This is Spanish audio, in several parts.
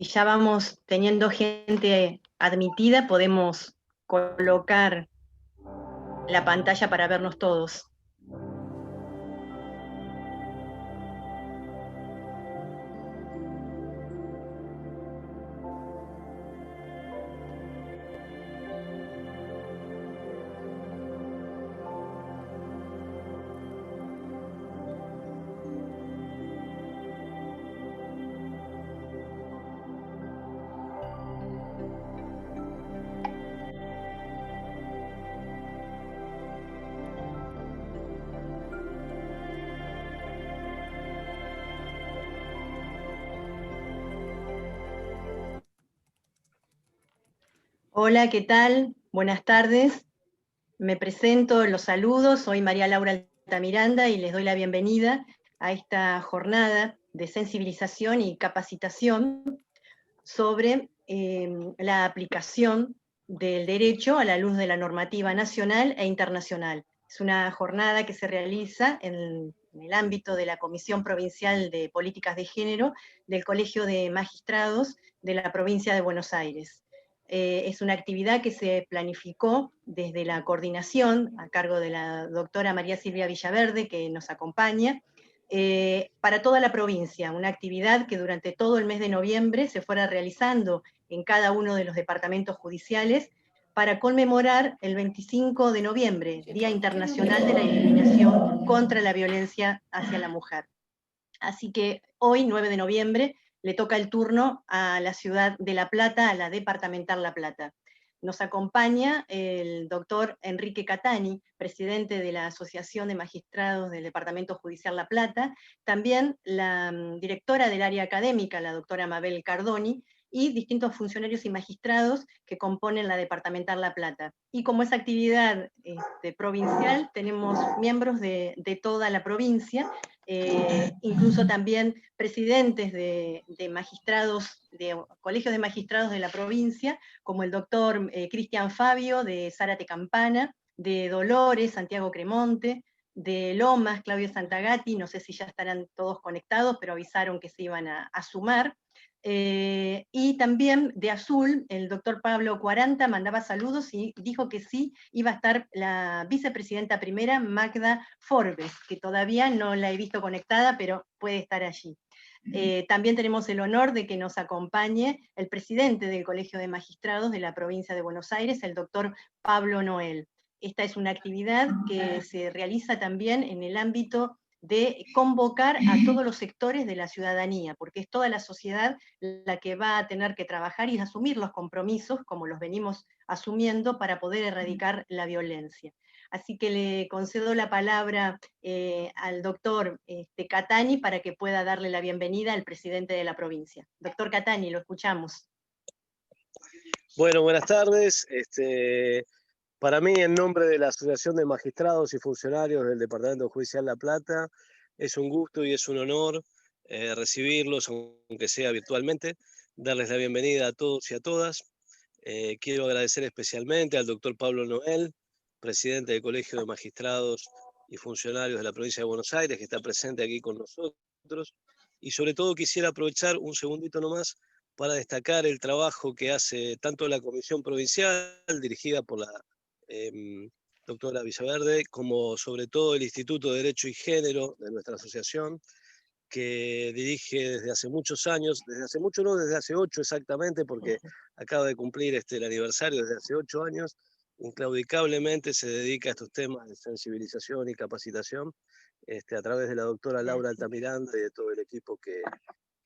Si ya vamos teniendo gente admitida, podemos colocar la pantalla para vernos todos. Hola, ¿qué tal? Buenas tardes. Me presento, los saludo, soy María Laura Altamiranda y les doy la bienvenida a esta jornada de sensibilización y capacitación sobre la aplicación del derecho a la luz de la normativa nacional e internacional. Es una jornada que se realiza en el ámbito de la Comisión Provincial de Políticas de Género del Colegio de Magistrados de la provincia de Buenos Aires. Es una actividad que se planificó desde la coordinación a cargo de la doctora María Silvia Villaverde, que nos acompaña, para toda la provincia, una actividad que durante todo el mes de noviembre se fuera realizando en cada uno de los departamentos judiciales para conmemorar el 25 de noviembre, Día Internacional de la Eliminación contra la Violencia hacia la Mujer. Así que hoy, 9 de noviembre, le toca el turno a la ciudad de La Plata, a la departamental La Plata. Nos acompaña el doctor Enrique Catani, presidente de la Asociación de Magistrados del Departamento Judicial La Plata, también la directora del área académica, la doctora Mabel Cardoni, y distintos funcionarios y magistrados que componen la departamental La Plata. Y como es actividad provincial, tenemos miembros de toda la provincia, incluso también presidentes de magistrados, de colegios de magistrados de la provincia, como el doctor Cristian Fabio de Zárate Campana, de Dolores, Santiago Cremonte, de Lomas, Claudio Santagati, no sé si ya estarán todos conectados, pero avisaron que se iban a sumar. Y también de Azul, el doctor Pablo Cuaranta mandaba saludos y dijo que sí iba a estar la vicepresidenta primera, Magda Forbes, que todavía no la he visto conectada, pero puede estar allí. También tenemos el honor de que nos acompañe el presidente del Colegio de Magistrados de la provincia de Buenos Aires, el doctor Pablo Noel. Esta es una actividad que se realiza también en el ámbito de convocar a todos los sectores de la ciudadanía, porque es toda la sociedad la que va a tener que trabajar y asumir los compromisos, como los venimos asumiendo, para poder erradicar la violencia. Así que le concedo la palabra al doctor Catani para que pueda darle la bienvenida al presidente de la provincia. Doctor Catani, lo escuchamos. Bueno, buenas tardes. Para mí, en nombre de la Asociación de Magistrados y Funcionarios del Departamento Judicial La Plata, es un gusto y es un honor recibirlos, aunque sea virtualmente, darles la bienvenida a todos y a todas. Quiero agradecer especialmente al doctor Pablo Noel, presidente del Colegio de Magistrados y Funcionarios de la Provincia de Buenos Aires, que está presente aquí con nosotros. Y sobre todo quisiera aprovechar un segundito nomás para destacar el trabajo que hace tanto la Comisión Provincial, dirigida por la doctora Villaverde, como sobre todo el Instituto de Derecho y Género de nuestra asociación, que dirige desde hace muchos años, desde hace mucho no, desde hace 8 exactamente, porque acaba de cumplir el aniversario, desde hace 8 años, inclaudicablemente se dedica a estos temas de sensibilización y capacitación, a través de la doctora Laura Gracias. Altamiranda y de todo el equipo que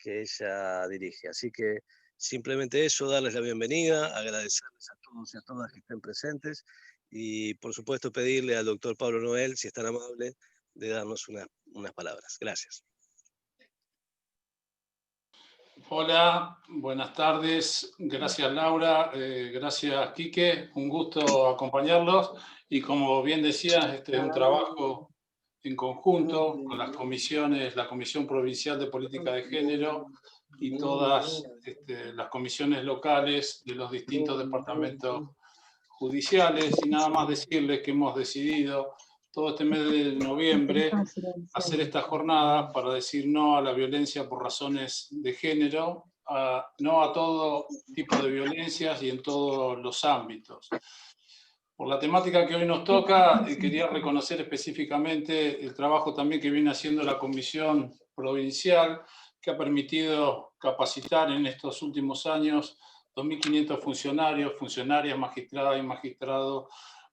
ella dirige. Así que simplemente eso, darles la bienvenida, agradecerles a todos y a todas que estén presentes y por supuesto pedirle al doctor Pablo Noel, si es tan amable, de darnos unas palabras. Gracias. Hola, buenas tardes. Gracias Laura, gracias Quique. Un gusto acompañarlos. Y como bien decías, este es un trabajo en conjunto con las comisiones, la Comisión Provincial de Política de Género y todas las comisiones locales de los distintos departamentos judiciales. Y nada más decirles que hemos decidido todo este mes de noviembre hacer esta jornada para decir no a la violencia por razones de género, no a todo tipo de violencias y en todos los ámbitos. Por la temática que hoy nos toca, quería reconocer específicamente el trabajo también que viene haciendo la Comisión Provincial, que ha permitido capacitar en estos últimos años 2.500 funcionarios, funcionarias, magistradas y magistrados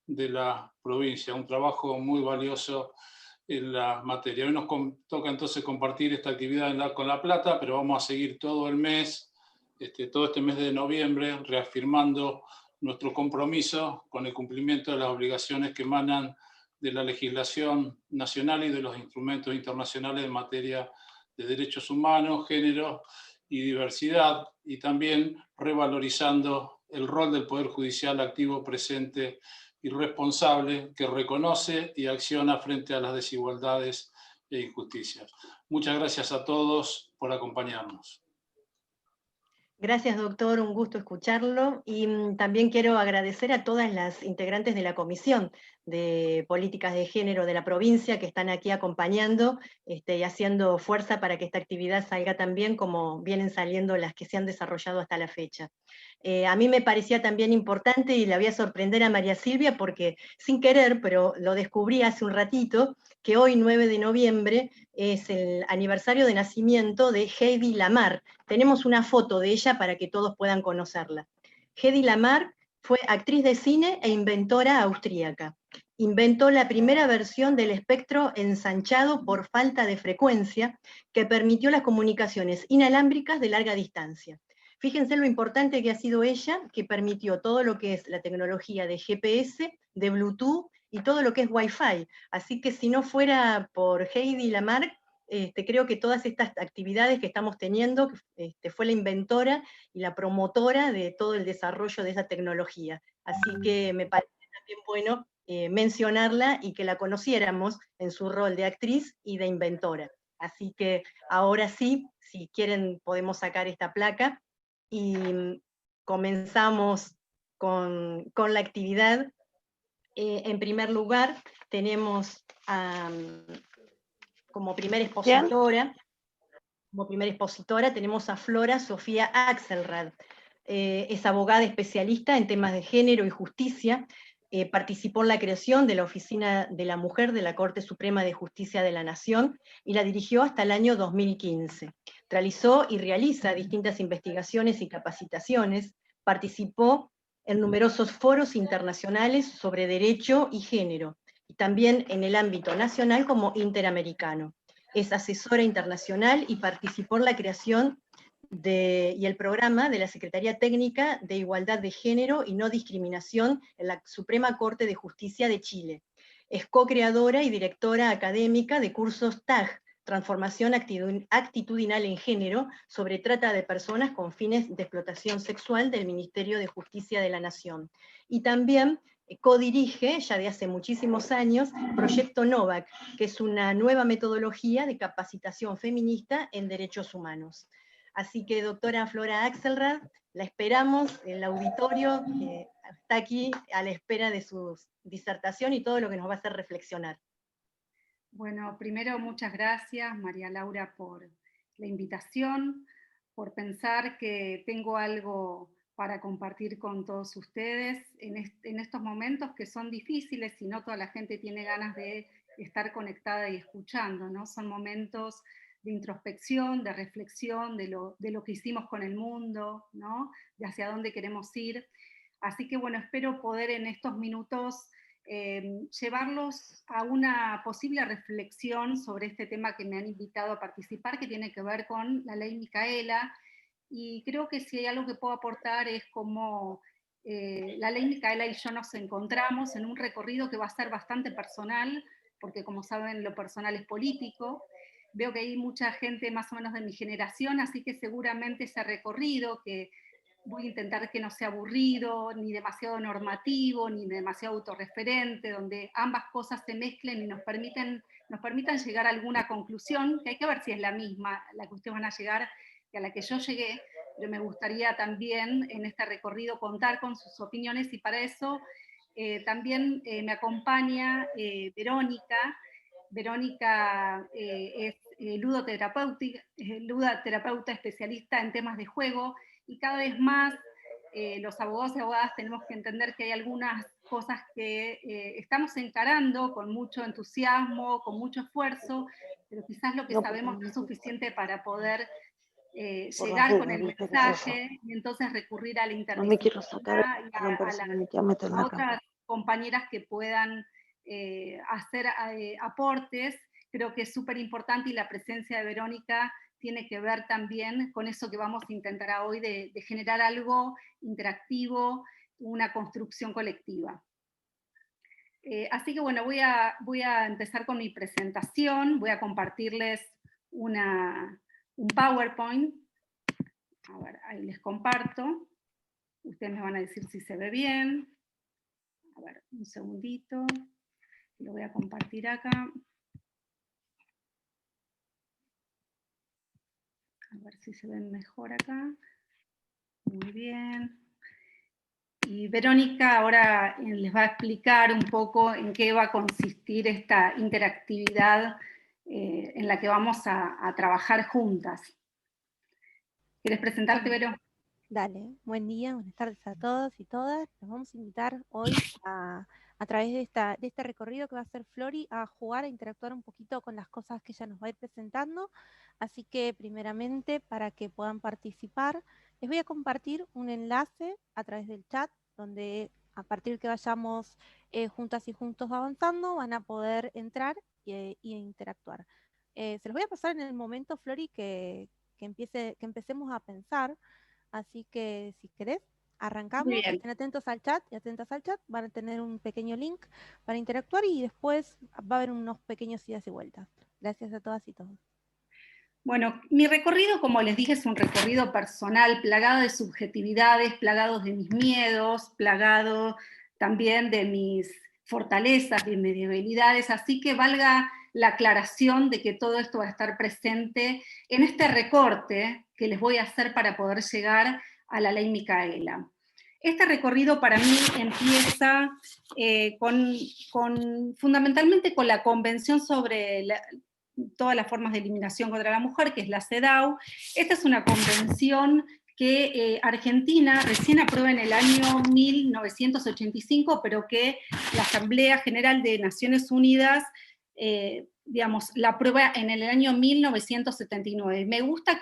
de la provincia. Un trabajo muy valioso en la materia. Hoy nos toca entonces compartir esta actividad con La Plata, pero vamos a seguir todo el mes, todo este mes de noviembre, reafirmando nuestro compromiso con el cumplimiento de las obligaciones que emanan de la legislación nacional y de los instrumentos internacionales en materia de derechos humanos, género y diversidad, y también revalorizando el rol del Poder Judicial activo, presente y responsable, que reconoce y acciona frente a las desigualdades e injusticias. Muchas gracias a todos por acompañarnos. Gracias, doctor, un gusto escucharlo. Y también quiero agradecer a todas las integrantes de la Comisión de Políticas de Género de la provincia que están aquí acompañando y haciendo fuerza para que esta actividad salga tan bien como vienen saliendo las que se han desarrollado hasta la fecha. A mí me parecía también importante y la voy a sorprender a María Silvia porque sin querer, pero lo descubrí hace un ratito, que hoy 9 de noviembre es el aniversario de nacimiento de Hedy Lamarr. Tenemos una foto de ella para que todos puedan conocerla. Hedy Lamarr fue actriz de cine e inventora austríaca. Inventó la primera versión del espectro ensanchado por falta de frecuencia que permitió las comunicaciones inalámbricas de larga distancia. Fíjense lo importante que ha sido ella, que permitió todo lo que es la tecnología de GPS, de Bluetooth y todo lo que es Wi-Fi. Así que si no fuera por Hedy Lamarr, creo que todas estas actividades que estamos teniendo, fue la inventora y la promotora de todo el desarrollo de esa tecnología. Así que me parece también bueno mencionarla y que la conociéramos en su rol de actriz y de inventora. Así que ahora sí, si quieren podemos sacar esta placa y comenzamos con la actividad. En primer lugar, tenemos como primera expositora tenemos a Flora Sofía Axelrad. Es abogada especialista en temas de género y justicia. Participó en la creación de la Oficina de la Mujer de la Corte Suprema de Justicia de la Nación y la dirigió hasta el año 2015. Realizó y realiza distintas investigaciones y capacitaciones. Participó en numerosos foros internacionales sobre derecho y género, y también en el ámbito nacional como interamericano. Es asesora internacional y participó en la creación y el programa de la Secretaría Técnica de Igualdad de Género y No Discriminación en la Suprema Corte de Justicia de Chile. Es co-creadora y directora académica de cursos TAG, Transformación Actitudinal en Género, sobre trata de personas con fines de explotación sexual del Ministerio de Justicia de la Nación. Y también codirige, ya de hace muchísimos años, Proyecto Novak, que es una nueva metodología de capacitación feminista en derechos humanos. Así que, doctora Flora Axelrad, la esperamos en el auditorio, que está aquí a la espera de su disertación y todo lo que nos va a hacer reflexionar. Bueno, primero muchas gracias, María Laura, por la invitación, por pensar que tengo algo para compartir con todos ustedes en estos momentos que son difíciles y no toda la gente tiene ganas de estar conectada y escuchando, ¿no? Son momentos de introspección, de reflexión, de lo que hicimos con el mundo, ¿no? De hacia dónde queremos ir. Así que bueno, espero poder en estos minutos llevarlos a una posible reflexión sobre este tema que me han invitado a participar, que tiene que ver con la ley Micaela, y creo que si hay algo que puedo aportar es cómo la ley Micaela y yo nos encontramos en un recorrido que va a ser bastante personal, porque como saben lo personal es político. Veo que hay mucha gente más o menos de mi generación, así que seguramente ese recorrido, que voy a intentar que no sea aburrido, ni demasiado normativo, ni demasiado autorreferente, donde ambas cosas se mezclen y nos permitan llegar a alguna conclusión, que hay que ver si es la misma la que ustedes van a llegar que a la que yo llegué, pero me gustaría también en este recorrido contar con sus opiniones, y para eso también me acompaña Verónica. Verónica es ludoterapeuta especialista en temas de juego, y cada vez más los abogados y abogadas tenemos que entender que hay algunas cosas que estamos encarando con mucho entusiasmo, con mucho esfuerzo, pero quizás lo que sabemos no es suficiente para poder llegar con el mensaje, y entonces recurrir a la interdisciplinaridad y a otras compañeras que puedan hacer aportes. Creo que es súper importante, y la presencia de Verónica tiene que ver también con eso que vamos a intentar hoy, de generar algo interactivo, una construcción colectiva. Así que bueno, voy a empezar con mi presentación, voy a compartirles un PowerPoint. A ver, ahí les comparto. Ustedes me van a decir si se ve bien. A ver, un segundito. Lo voy a compartir acá. A ver si se ven mejor acá. Muy bien. Y Verónica ahora les va a explicar un poco en qué va a consistir esta interactividad en la que vamos a trabajar juntas. ¿Quieres presentarte, Vero? Dale, buen día, buenas tardes a todos y todas. Nos vamos a invitar hoy a través de este recorrido que va a hacer Flori, a jugar, a interactuar un poquito con las cosas que ella nos va a ir presentando. Así que primeramente, para que puedan participar, les voy a compartir un enlace a través del chat, donde a partir que vayamos juntas y juntos avanzando, van a poder entrar y interactuar. Se los voy a pasar en el momento, Flori, que empecemos a pensar. Así que si querés, arrancamos, estén atentos al chat y atentas al chat, van a tener un pequeño link para interactuar y después va a haber unos pequeños idas y vueltas. Gracias a todas y todos. Bueno, mi recorrido, como les dije, es un recorrido personal, plagado de subjetividades, plagado de mis miedos, plagado también de mis fortalezas, de mis debilidades, así que valga la aclaración de que todo esto va a estar presente en este recorte que les voy a hacer para poder llegar a la ley Micaela. Este recorrido para mí empieza fundamentalmente con la Convención sobre todas las formas de eliminación contra la mujer, que es la CEDAW. Esta es una convención que Argentina recién aprueba en el año 1985, pero que la Asamblea General de Naciones Unidas la aprueba en el año 1979. Me gusta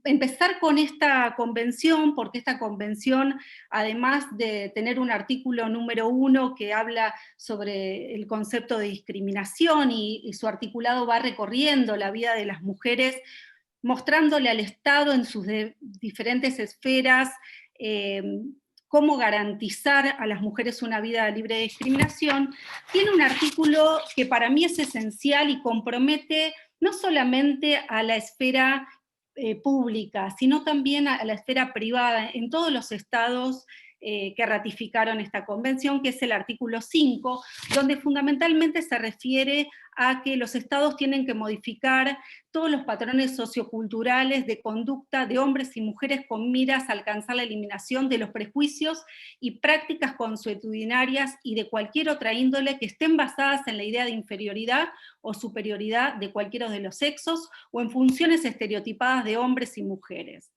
empezar con esta convención, porque esta convención, además de tener un artículo número 1 que habla sobre el concepto de discriminación, y su articulado va recorriendo la vida de las mujeres, mostrándole al Estado en sus diferentes esferas cómo garantizar a las mujeres una vida libre de discriminación, tiene un artículo que para mí es esencial y compromete no solamente a la esfera pública, sino también a la esfera privada en todos los estados que ratificaron esta convención, que es el artículo 5, donde fundamentalmente se refiere a que los estados tienen que modificar todos los patrones socioculturales de conducta de hombres y mujeres con miras a alcanzar la eliminación de los prejuicios y prácticas consuetudinarias y de cualquier otra índole que estén basadas en la idea de inferioridad o superioridad de cualquiera de los sexos o en funciones estereotipadas de hombres y mujeres.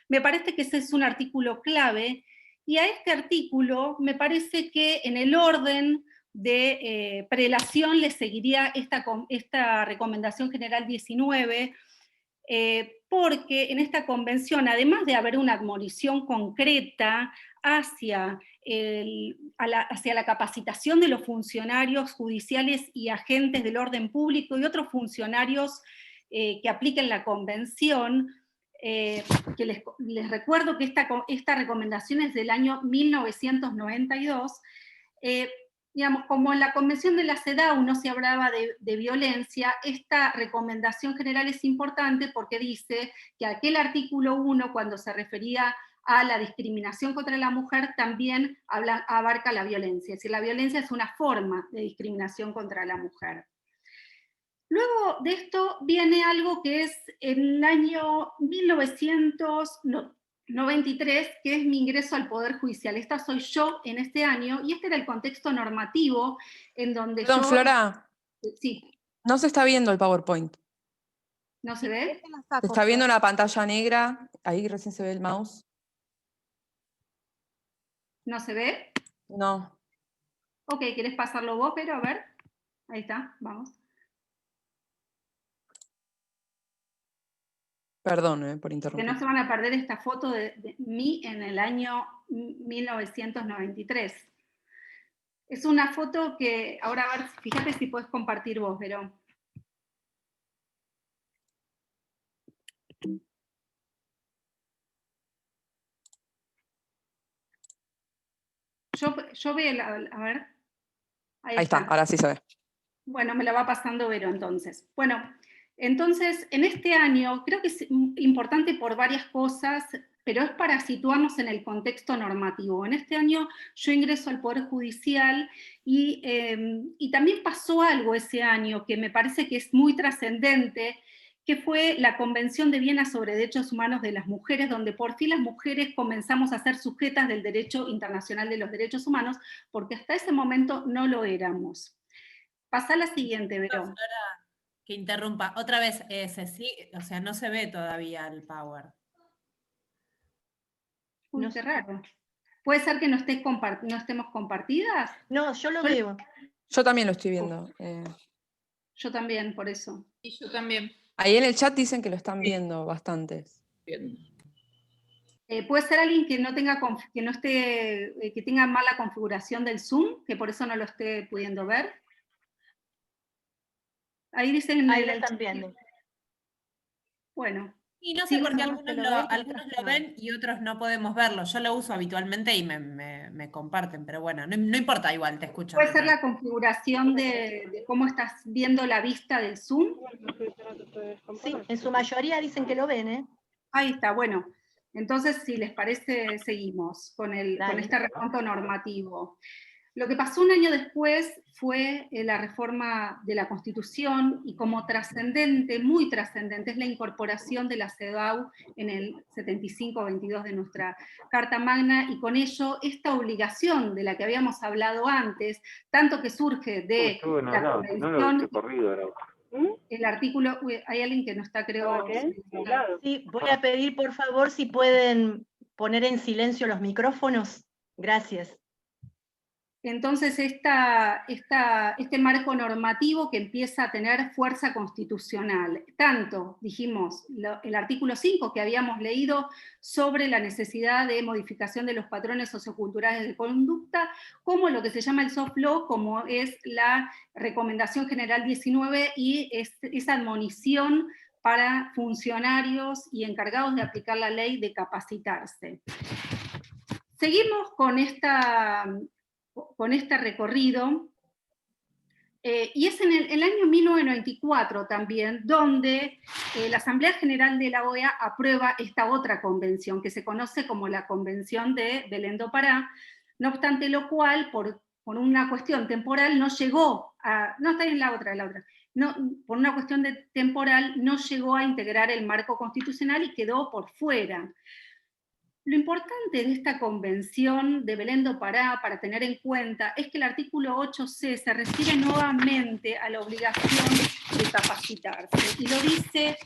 Me parece que ese es un artículo clave, y a este artículo me parece que en el orden de prelación le seguiría esta Recomendación General 19, porque en esta convención, además de haber una admonición concreta hacia la capacitación de los funcionarios judiciales y agentes del orden público y otros funcionarios que apliquen la convención, que les recuerdo que esta recomendación es del año 1992, digamos, como en la Convención de la CEDAW no se hablaba de violencia, esta recomendación general es importante porque dice que aquel artículo 1, cuando se refería a la discriminación contra la mujer, también abarca la violencia, es decir, la violencia es una forma de discriminación contra la mujer. Luego de esto viene algo que es en el año 1993, que es mi ingreso al Poder Judicial. Esta soy yo en este año, y este era el contexto normativo en donde Perdón, Flora, Sí. no se está viendo el PowerPoint. ¿No se ve? Se está viendo una pantalla negra, ahí recién se ve el mouse. ¿No se ve? No. Ok, ¿querés pasarlo vos, pero a ver? Ahí está, vamos. Perdón por interrumpir. Que no se van a perder esta foto de mí en el año 1993. Es una foto que, ahora a ver, fíjate si puedes compartir vos, Verón. Yo veo, a ver. Ahí está, ahora sí se ve. Bueno, me la va pasando Vero entonces. Bueno, entonces, en este año, creo que es importante por varias cosas, pero es para situarnos en el contexto normativo. En este año yo ingreso al Poder Judicial y también pasó algo ese año que me parece que es muy trascendente, que fue la Convención de Viena sobre Derechos Humanos de las Mujeres, donde por fin las mujeres comenzamos a ser sujetas del derecho internacional de los derechos humanos, porque hasta ese momento no lo éramos. Pasa la siguiente, Vero. Que interrumpa. Otra vez, o sea, no se ve todavía el Power. Uy, no, qué raro. ¿Puede ser que no estemos compartidas? No, yo lo veo. Yo también lo estoy viendo. Yo también, por eso. Y yo también. Ahí en el chat dicen que lo están viendo bastantes. Puede ser alguien que no tenga que tenga mala configuración del Zoom, que por eso no lo esté pudiendo ver. Ahí dicen... Ahí lo están viendo. Bueno. Y no sé, porque algunos lo ven y otros no podemos verlo. Yo lo uso habitualmente y me comparten, pero bueno, no importa, igual te escucho. ¿Puede ser la configuración de cómo estás viendo la vista del Zoom? Sí, en su mayoría dicen que lo ven, ¿eh? Ahí está, bueno. Entonces, si les parece, seguimos con este recuento normativo. Lo que pasó un año después fue la reforma de la Constitución, y como trascendente, muy trascendente, es la incorporación de la CEDAW en el 75-22 de nuestra Carta Magna, y con ello esta obligación de la que habíamos hablado antes, tanto que surge de la Convención... El artículo, hay alguien que no está, creo... Sí, voy a pedir por favor si pueden poner en silencio los micrófonos. Gracias. Entonces este marco normativo que empieza a tener fuerza constitucional, tanto, dijimos, el artículo 5 que habíamos leído sobre la necesidad de modificación de los patrones socioculturales de conducta, como lo que se llama el soft law, como es la Recomendación General 19 y esa admonición para funcionarios y encargados de aplicar la ley de capacitarse. Seguimos con este recorrido, y es en el año 1994 también, donde la Asamblea General de la OEA aprueba esta otra convención, que se conoce como la Convención de Belén do Pará, no obstante lo cual, por una cuestión temporal, no llegó a... No, está en la otra. No, por una cuestión temporal, no llegó a integrar el marco constitucional y quedó por fuera. Lo importante de esta convención de Belén do Pará, para tener en cuenta, es que el artículo 8C se refiere nuevamente a la obligación de capacitarse, y lo dice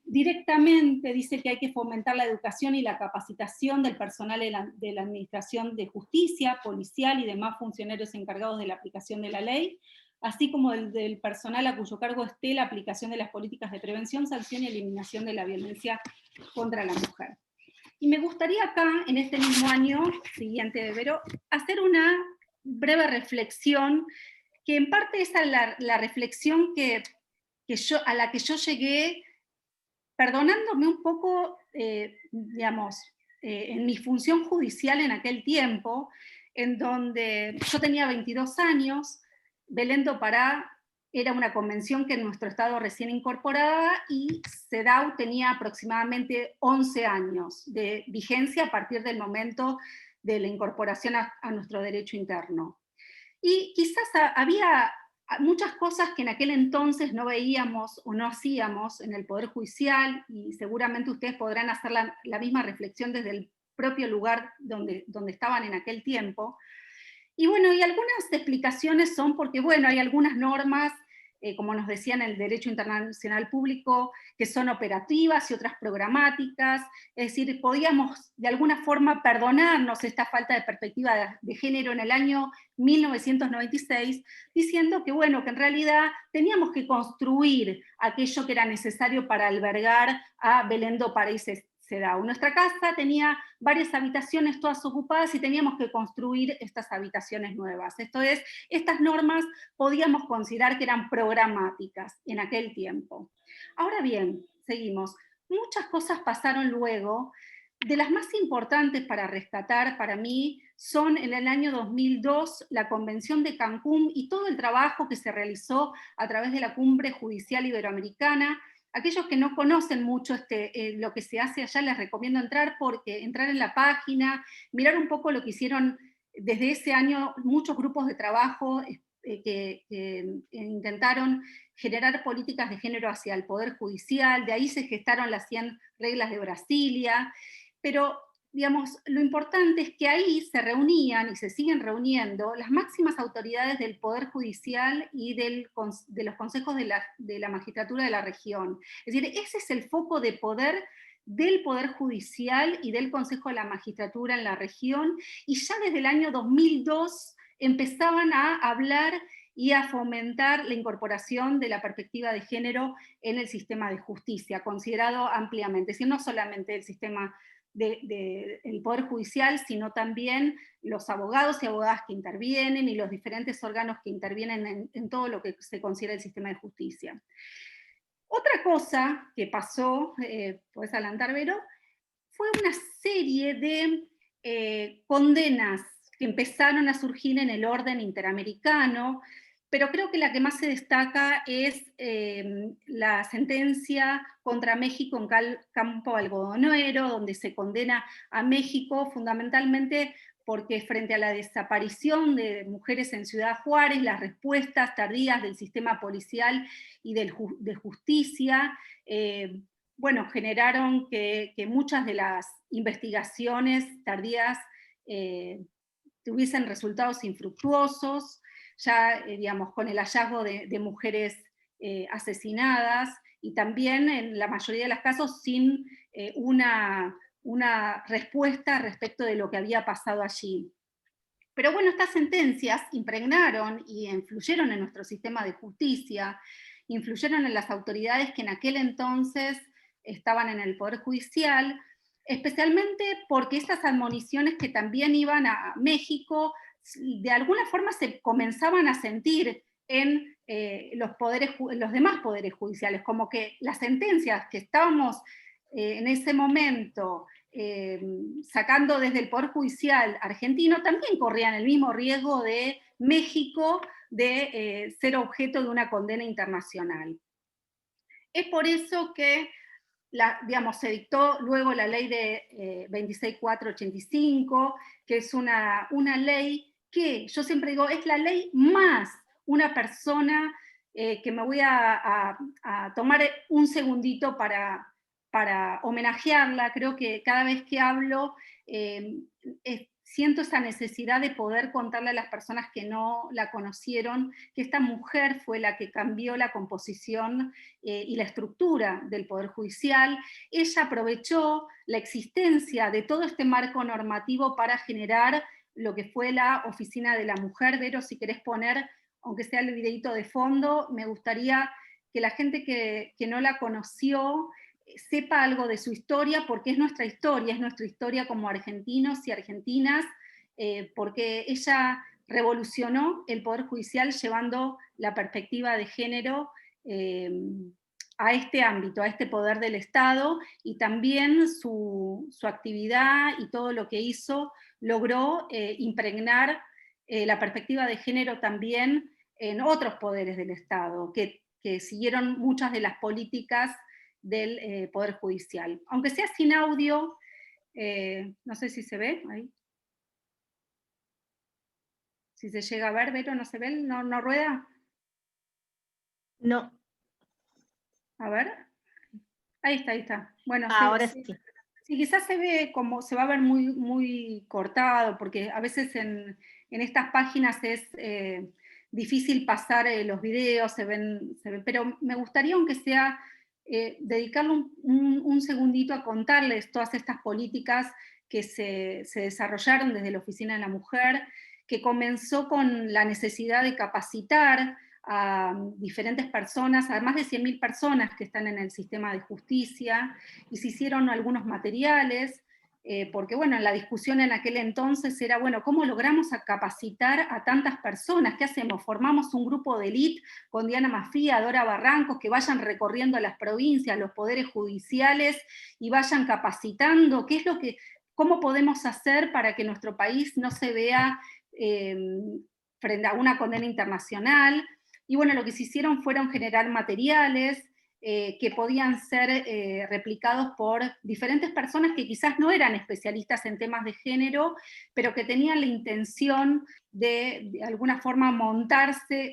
directamente, dice que hay que fomentar la educación y la capacitación del personal de la Administración de Justicia, policial y demás funcionarios encargados de la aplicación de la ley, así como del personal a cuyo cargo esté la aplicación de las políticas de prevención, sanción y eliminación de la violencia contra la mujer. Y me gustaría acá, en este mismo año siguiente de Vero, hacer una breve reflexión, que en parte es la reflexión a la que yo llegué, perdonándome un poco, digamos, en mi función judicial en aquel tiempo, en donde yo tenía 22 años, Belén do Pará era una convención que en nuestro estado recién incorporada, y CEDAW tenía aproximadamente 11 años de vigencia a partir del momento de la incorporación a nuestro derecho interno. Y quizás había muchas cosas que en aquel entonces no veíamos o no hacíamos en el Poder Judicial, y seguramente ustedes podrán hacer la misma reflexión desde el propio lugar donde estaban en aquel tiempo. Y bueno, y algunas explicaciones son porque, bueno, hay algunas normas, como nos decían en el derecho internacional público, que son operativas y otras programáticas, es decir, podíamos de alguna forma perdonarnos esta falta de perspectiva de género en el año 1996, diciendo que, bueno, que en realidad teníamos que construir aquello que era necesario para albergar a Belén do Pará y CEDAW. Nuestra casa tenía varias habitaciones todas ocupadas y teníamos que construir estas habitaciones nuevas. Esto es, estas normas podíamos considerar que eran programáticas en aquel tiempo. Ahora bien, seguimos. Muchas cosas pasaron luego. De las más importantes para rescatar para mí son en el año 2002 la Convención de Cancún y todo el trabajo que se realizó a través de la Cumbre Judicial Iberoamericana. Aquellos que no conocen mucho lo que se hace allá, les recomiendo entrar en la página, mirar un poco lo que hicieron desde ese año muchos grupos de trabajo que intentaron generar políticas de género hacia el Poder Judicial. De ahí se gestaron las 100 reglas de Brasilia, pero digamos, lo importante es que ahí se reunían y se siguen reuniendo las máximas autoridades del Poder Judicial y de los consejos de la magistratura de la región. Es decir, ese es el foco de poder del Poder Judicial y del Consejo de la Magistratura en la región, y ya desde el año 2002 empezaban a hablar y a fomentar la incorporación de la perspectiva de género en el sistema de justicia, considerado ampliamente, es decir, no solamente el sistema del Poder Judicial, sino también los abogados y abogadas que intervienen y los diferentes órganos que intervienen en todo lo que se considera el sistema de justicia. Otra cosa que pasó, podés adelantar, Vero, fue una serie de condenas que empezaron a surgir en el orden interamericano, pero creo que la que más se destaca es la sentencia contra México en Campo Algodonero, donde se condena a México fundamentalmente porque frente a la desaparición de mujeres en Ciudad Juárez, las respuestas tardías del sistema policial y de justicia, bueno, generaron que muchas de las investigaciones tardías tuviesen resultados infructuosos, ya digamos con el hallazgo de mujeres asesinadas, y también en la mayoría de los casos sin una respuesta respecto de lo que había pasado allí. Pero bueno, estas sentencias impregnaron y influyeron en nuestro sistema de justicia, influyeron en las autoridades que en aquel entonces estaban en el Poder Judicial, especialmente porque estas admoniciones que también iban a México, de alguna forma se comenzaban a sentir en los demás poderes judiciales, como que las sentencias que estábamos en ese momento sacando desde el Poder Judicial argentino también corrían el mismo riesgo de México de ser objeto de una condena internacional. Es por eso que digamos, se dictó luego la ley de 26485, que es una ley que, yo siempre digo, es la ley más una persona que me voy a tomar un segundito para homenajearla. Creo que cada vez que hablo siento esa necesidad de poder contarle a las personas que no la conocieron que esta mujer fue la que cambió la composición y la estructura del Poder Judicial. Ella aprovechó la existencia de todo este marco normativo para generar lo que fue la Oficina de la Mujer. Vero, si querés poner aunque sea el videíto de fondo, me gustaría que la gente que no la conoció sepa algo de su historia, porque es nuestra historia como argentinos y argentinas, porque ella revolucionó el Poder Judicial llevando la perspectiva de género a este ámbito, a este poder del Estado, y también su actividad y todo lo que hizo logró impregnar la perspectiva de género también en otros poderes del Estado, que siguieron muchas de las políticas del Poder Judicial. Aunque sea sin audio, no sé si se ve ahí. Si se llega a ver, Vero, ¿no se ve? ¿No rueda? No. A ver. Ahí está. Bueno, ahora sí. Sí, quizás se ve como, se va a ver muy, muy cortado, porque a veces en estas páginas es difícil pasar los videos, se ven, pero me gustaría, aunque sea, dedicarle un segundito a contarles todas estas políticas que se desarrollaron desde la Oficina de la Mujer, que comenzó con la necesidad de capacitar a diferentes personas, a más de 100.000 personas que están en el sistema de justicia, y se hicieron algunos materiales, porque bueno, la discusión en aquel entonces era, bueno, ¿cómo logramos capacitar a tantas personas? ¿Qué hacemos? ¿Formamos un grupo de élite con Diana Mafía, Dora Barrancos, que vayan recorriendo las provincias, los poderes judiciales, y vayan capacitando? ¿Cómo podemos hacer para que nuestro país no se vea frente a una condena internacional? Y bueno, lo que se hicieron fueron generar materiales que podían ser replicados por diferentes personas que quizás no eran especialistas en temas de género, pero que tenían la intención de alguna forma montarse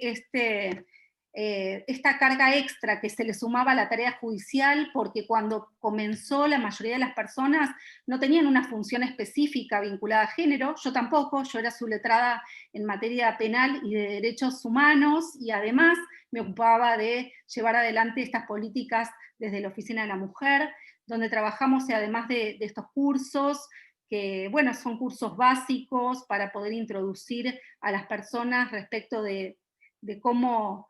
esta carga extra que se le sumaba a la tarea judicial, porque cuando comenzó la mayoría de las personas no tenían una función específica vinculada a género, yo tampoco, yo era subletrada en materia penal y de derechos humanos, y además me ocupaba de llevar adelante estas políticas desde la Oficina de la Mujer, donde trabajamos además de estos cursos, que bueno, son cursos básicos para poder introducir a las personas respecto de cómo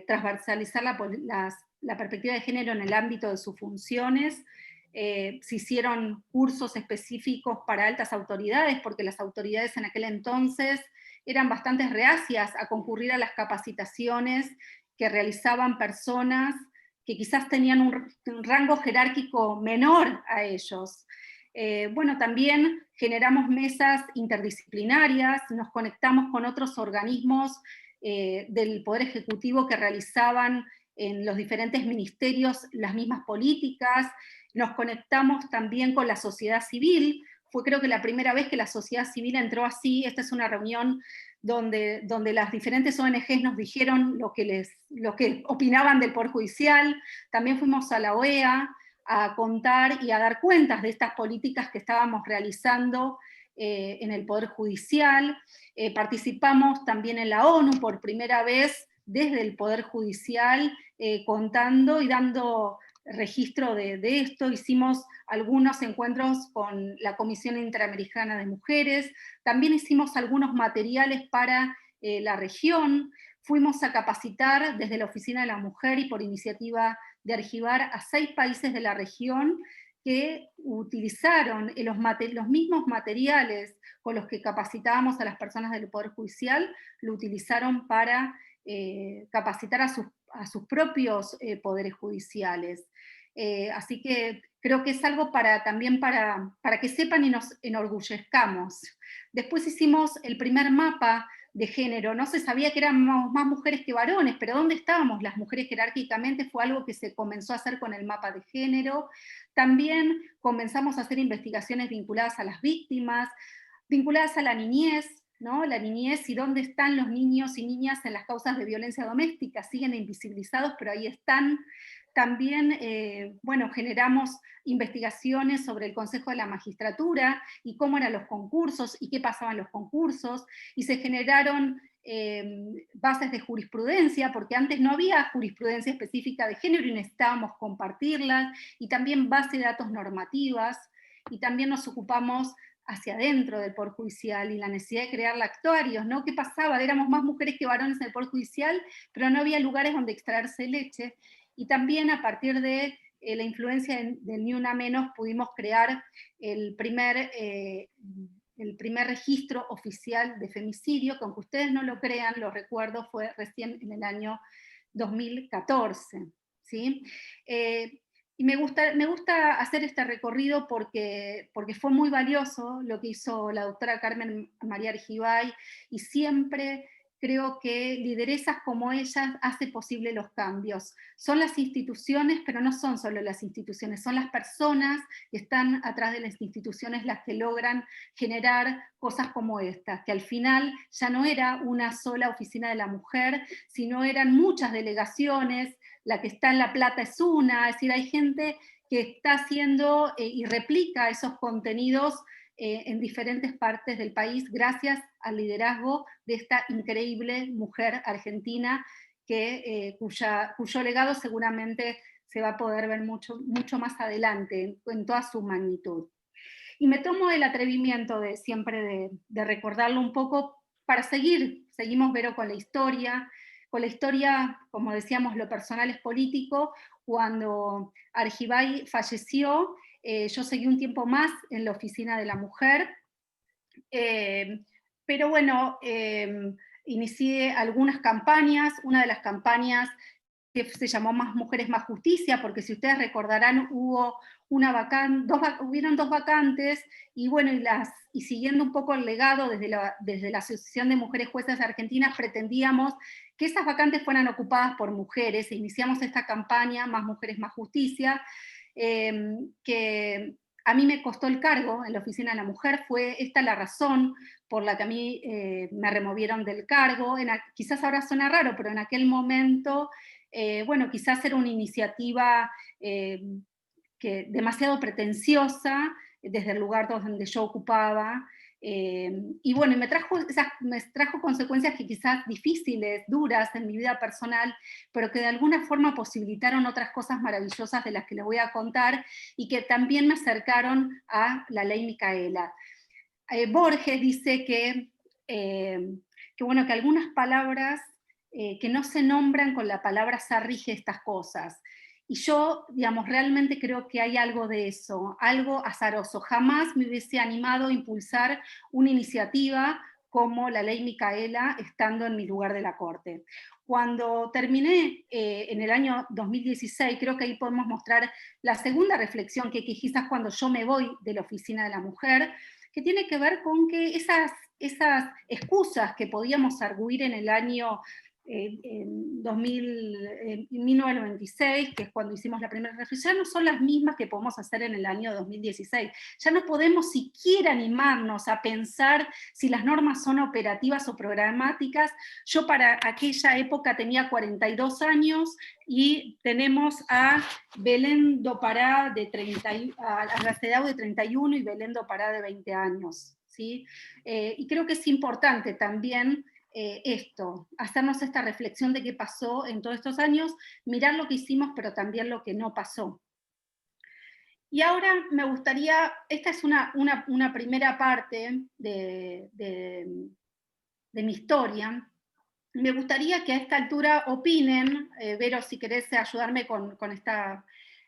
transversalizar la perspectiva de género en el ámbito de sus funciones. Se hicieron cursos específicos para altas autoridades, porque las autoridades en aquel entonces eran bastante reacias a concurrir a las capacitaciones que realizaban personas que quizás tenían un rango jerárquico menor a ellos. Bueno, también generamos mesas interdisciplinarias, nos conectamos con otros organismos del Poder Ejecutivo que realizaban en los diferentes ministerios las mismas políticas, nos conectamos también con la sociedad civil. Fue creo que la primera vez que la sociedad civil entró así. Esta es una reunión donde las diferentes ONGs nos dijeron lo que opinaban del Poder Judicial. También fuimos a la OEA a contar y a dar cuentas de estas políticas que estábamos realizando en el Poder Judicial. Participamos también en la ONU por primera vez desde el Poder Judicial, contando y dando registro de esto. Hicimos algunos encuentros con la Comisión Interamericana de Mujeres, también hicimos algunos materiales para la región, fuimos a capacitar desde la Oficina de la Mujer y por iniciativa de Argivar a 6 países de la región que utilizaron los mismos materiales con los que capacitábamos a las personas del Poder Judicial, lo utilizaron para capacitar a sus propios poderes judiciales. Así que creo que es algo también para que sepan y nos enorgullezcamos. Después hicimos el primer mapa de género, no se sabía que éramos más mujeres que varones, pero ¿dónde estábamos las mujeres jerárquicamente? Fue algo que se comenzó a hacer con el mapa de género. También comenzamos a hacer investigaciones vinculadas a las víctimas, vinculadas a la niñez, ¿no? La niñez y dónde están los niños y niñas en las causas de violencia doméstica, siguen invisibilizados, pero ahí están. También, bueno, generamos investigaciones sobre el Consejo de la Magistratura y cómo eran los concursos y qué pasaba en los concursos, y se generaron bases de jurisprudencia, porque antes no había jurisprudencia específica de género y necesitábamos compartirlas, y también bases de datos normativas, y también nos ocupamos hacia adentro del Poder Judicial y la necesidad de crear actuarios, ¿no? ¿Qué pasaba? Éramos más mujeres que varones en el Poder Judicial, pero no había lugares donde extraerse leche. Y también a partir de la influencia del Ni Una Menos pudimos crear el primer registro oficial de femicidio, que aunque ustedes no lo crean, lo recuerdo, fue recién en el año 2014. ¿Sí? Y me gusta hacer este recorrido porque fue muy valioso lo que hizo la doctora Carmen María Argibay, y siempre creo que lideresas como ellas hacen posible los cambios. Son las instituciones, pero no son solo las instituciones, son las personas que están atrás de las instituciones las que logran generar cosas como estas, que al final ya no era una sola oficina de la mujer, sino eran muchas delegaciones. La que está en La Plata es una, es decir, hay gente que está haciendo y replica esos contenidos en diferentes partes del país gracias al liderazgo de esta increíble mujer argentina cuyo legado seguramente se va a poder ver mucho más adelante en toda su magnitud. Y me tomo el atrevimiento siempre de recordarlo un poco para seguimos, Vero, con la historia, como decíamos, lo personal es político. Cuando Argibay falleció, yo seguí un tiempo más en la oficina de la mujer, pero bueno, inicié algunas campañas. Una de las campañas que se llamó Más Mujeres, Más Justicia, porque si ustedes recordarán, hubieron dos vacantes, y bueno, y siguiendo un poco el legado desde la Asociación de Mujeres Juezas Argentinas, pretendíamos que esas vacantes fueran ocupadas por mujeres, e iniciamos esta campaña, Más Mujeres, Más Justicia, que a mí me costó el cargo en la Oficina de la Mujer. Fue esta la razón por la que a mí me removieron del cargo. Quizás ahora suena raro, pero en aquel momento, bueno, quizás era una iniciativa demasiado pretenciosa desde el lugar donde yo ocupaba, y bueno, me trajo consecuencias que quizás difíciles, duras en mi vida personal, pero que de alguna forma posibilitaron otras cosas maravillosas de las que les voy a contar, y que también me acercaron a la ley Micaela. Borges dice que bueno, que algunas palabras que no se nombran con la palabra se rige estas cosas. Y yo, digamos, realmente creo que hay algo de eso, algo azaroso. Jamás me hubiese animado a impulsar una iniciativa como la ley Micaela estando en mi lugar de la Corte. Cuando terminé en el año 2016, creo que ahí podemos mostrar la segunda reflexión, que quizás cuando yo me voy de la Oficina de la Mujer, que tiene que ver con que esas excusas que podíamos arguir en el año 1996, que es cuando hicimos la primera reflexión, no son las mismas que podemos hacer en el año 2016. Ya no podemos siquiera animarnos a pensar si las normas son operativas o programáticas. Yo para aquella época tenía 42 años, y tenemos a Belén Dopará a la CEDAW de 31 y Belén Dopará de 20 años. ¿Sí? Y creo que es importante también esto, hacernos esta reflexión de qué pasó en todos estos años, mirar lo que hicimos, pero también lo que no pasó. Y ahora me gustaría, esta es una primera parte de mi historia. Me gustaría que a esta altura opinen, Vero, si querés ayudarme con esta.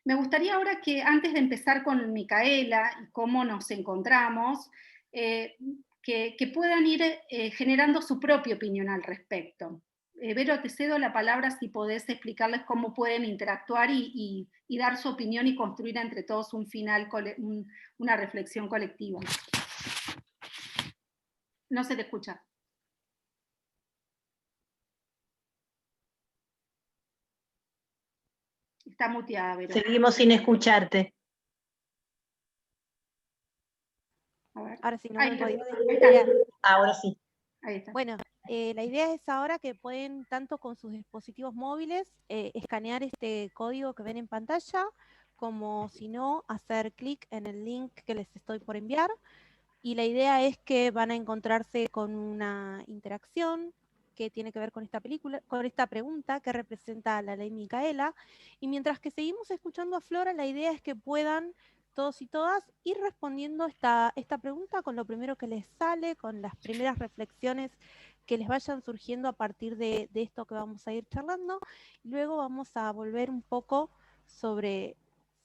Me gustaría ahora que, antes de empezar con Micaela y cómo nos encontramos, que puedan ir generando su propia opinión al respecto. Vero, te cedo la palabra si podés explicarles cómo pueden interactuar y dar su opinión y construir entre todos un final, una reflexión colectiva. No se te escucha. Está muteada, Vero. Seguimos sin escucharte. A ver. Ahora sí, no Ahí me está. podía Ahí está. Ahora sí. Ahí está. Bueno, la idea es ahora que pueden, tanto con sus dispositivos móviles, escanear este código que ven en pantalla, como si no, hacer clic en el link que les estoy por enviar. Y la idea es que van a encontrarse con una interacción que tiene que ver con esta pregunta que representa la ley Micaela. Y mientras que seguimos escuchando a Flora, la idea es que puedan todos y todas, ir respondiendo esta pregunta con lo primero que les sale, con las primeras reflexiones que les vayan surgiendo a partir de esto que vamos a ir charlando. Luego vamos a volver un poco sobre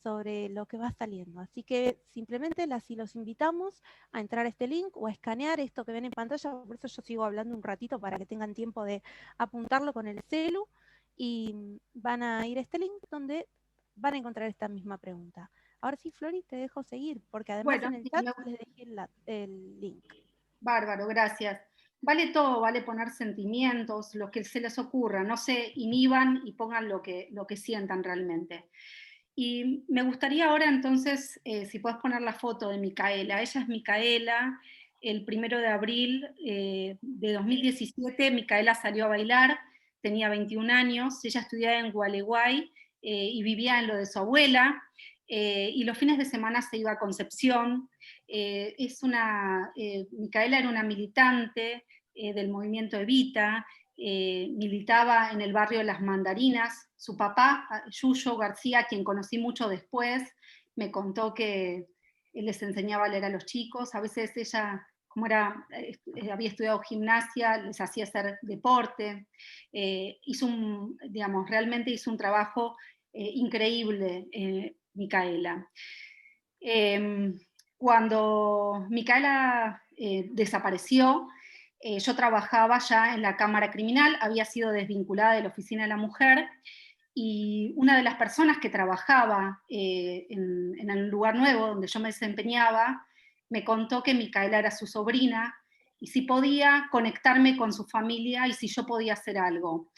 lo que va saliendo. Así que simplemente los invitamos a entrar a este link o a escanear esto que ven en pantalla, por eso yo sigo hablando un ratito para que tengan tiempo de apuntarlo con el celu, y van a ir a este link donde van a encontrar esta misma pregunta. Ahora sí, Flori, te dejo seguir, porque además en el chat les dejé el link. Bárbaro, gracias. Vale todo, vale poner sentimientos, lo que se les ocurra, no se inhiban y pongan lo que sientan realmente. Y me gustaría ahora entonces, si puedes poner la foto de Micaela. Ella es Micaela. El 1 de abril de 2017, Micaela salió a bailar, tenía 21 años, ella estudiaba en Gualeguay y vivía en lo de su abuela, y los fines de semana se iba a Concepción. Micaela era una militante del movimiento Evita, militaba en el barrio de Las Mandarinas. Su papá, Yuyo García, quien conocí mucho después, me contó que él les enseñaba a leer a los chicos. A veces ella, como había estudiado gimnasia, les hacía hacer deporte. Realmente hizo un trabajo increíble, Micaela. Cuando Micaela desapareció, yo trabajaba ya en la Cámara Criminal, había sido desvinculada de la Oficina de la Mujer, y una de las personas que trabajaba en el lugar nuevo donde yo me desempeñaba, me contó que Micaela era su sobrina, y si podía conectarme con su familia, y si yo podía hacer algo.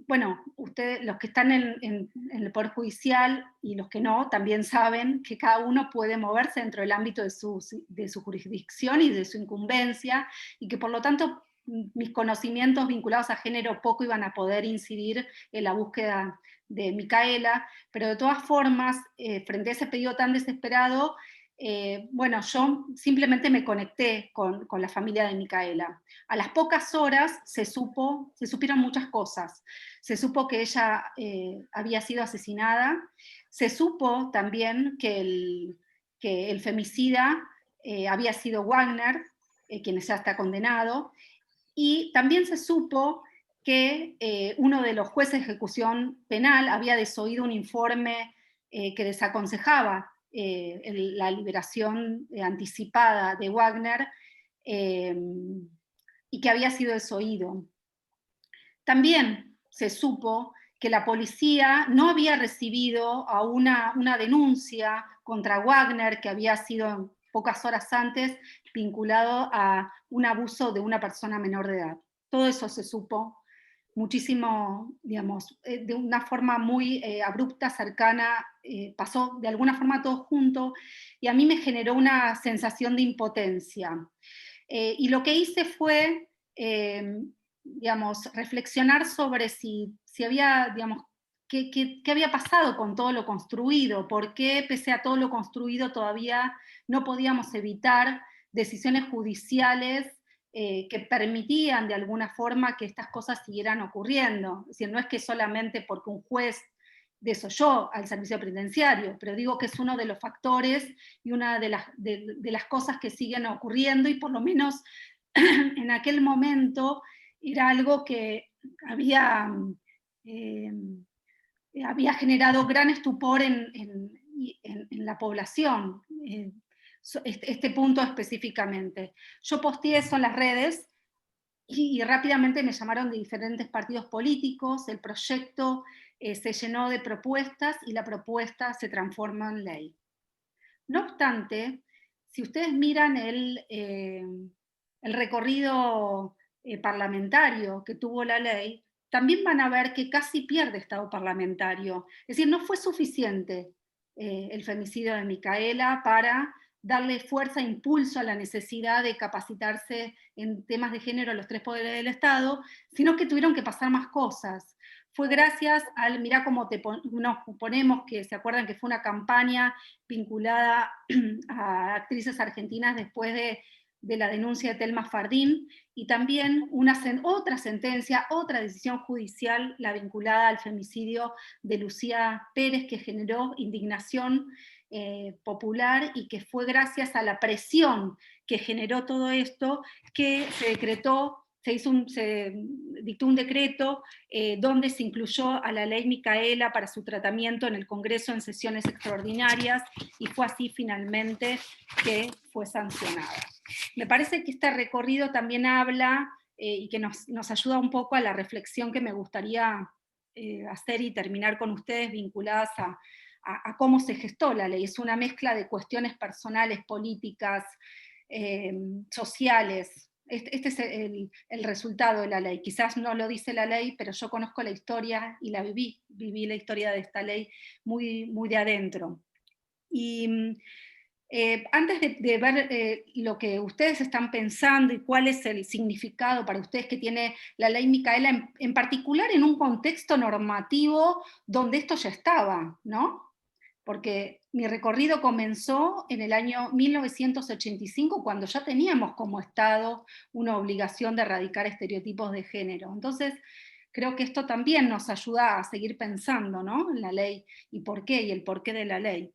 Bueno, ustedes, los que están en el Poder Judicial y los que no, también saben que cada uno puede moverse dentro del ámbito de su jurisdicción y de su incumbencia, y que por lo tanto mis conocimientos vinculados a género poco iban a poder incidir en la búsqueda de Micaela, pero de todas formas, frente a ese pedido tan desesperado, bueno, yo simplemente me conecté con la familia de Micaela. A las pocas horas se supieron muchas cosas. Se supo que ella había sido asesinada, se supo también que el femicida había sido Wagner, quien ya está condenado, y también se supo que uno de los jueces de ejecución penal había desoído un informe que desaconsejaba la liberación anticipada de Wagner, y que había sido desoído. También se supo que la policía no había recibido a una denuncia contra Wagner, que había sido pocas horas antes vinculado a un abuso de una persona menor de edad. Todo eso se supo muchísimo, digamos, de una forma muy abrupta, cercana, pasó de alguna forma todo junto, y a mí me generó una sensación de impotencia. Y lo que hice fue, digamos, reflexionar sobre si había, digamos, qué había pasado con todo lo construido, por qué pese a todo lo construido todavía no podíamos evitar decisiones judiciales que permitían de alguna forma que estas cosas siguieran ocurriendo. Es decir, no es que solamente porque un juez desoyó al servicio penitenciario, pero digo que es uno de los factores y una de las cosas que siguen ocurriendo, y por lo menos en aquel momento era algo que había generado gran estupor en la población, este punto específicamente. Yo posteé eso en las redes y rápidamente me llamaron de diferentes partidos políticos, el proyecto se llenó de propuestas y la propuesta se transforma en ley. No obstante, si ustedes miran el recorrido parlamentario que tuvo la ley, también van a ver que casi pierde estado parlamentario. Es decir, no fue suficiente el femicidio de Micaela para darle fuerza e impulso a la necesidad de capacitarse en temas de género a los tres poderes del Estado, sino que tuvieron que pasar más cosas. Fue gracias al, mirá cómo nos ponemos, que se acuerdan que fue una campaña vinculada a actrices argentinas después de la denuncia de Telma Fardín, y también otra sentencia, otra decisión judicial, la vinculada al femicidio de Lucía Pérez, que generó indignación popular, y que fue gracias a la presión que generó todo esto que se decretó, se dictó un decreto donde se incluyó a la ley Micaela para su tratamiento en el Congreso en sesiones extraordinarias, y fue así finalmente que fue sancionada. Me parece que este recorrido también habla y que nos ayuda un poco a la reflexión que me gustaría hacer y terminar con ustedes, vinculadas a cómo se gestó la ley. Es una mezcla de cuestiones personales, políticas, sociales. Este es el resultado de la ley. Quizás no lo dice la ley, pero yo conozco la historia y la viví la historia de esta ley muy, muy de adentro. Y antes de ver lo que ustedes están pensando y cuál es el significado para ustedes que tiene la ley Micaela, en particular en un contexto normativo donde esto ya estaba, ¿no? Porque mi recorrido comenzó en el año 1985, cuando ya teníamos como Estado una obligación de erradicar estereotipos de género. Entonces, creo que esto también nos ayuda a seguir pensando, ¿no?, en la ley, y por qué, y el porqué de la ley.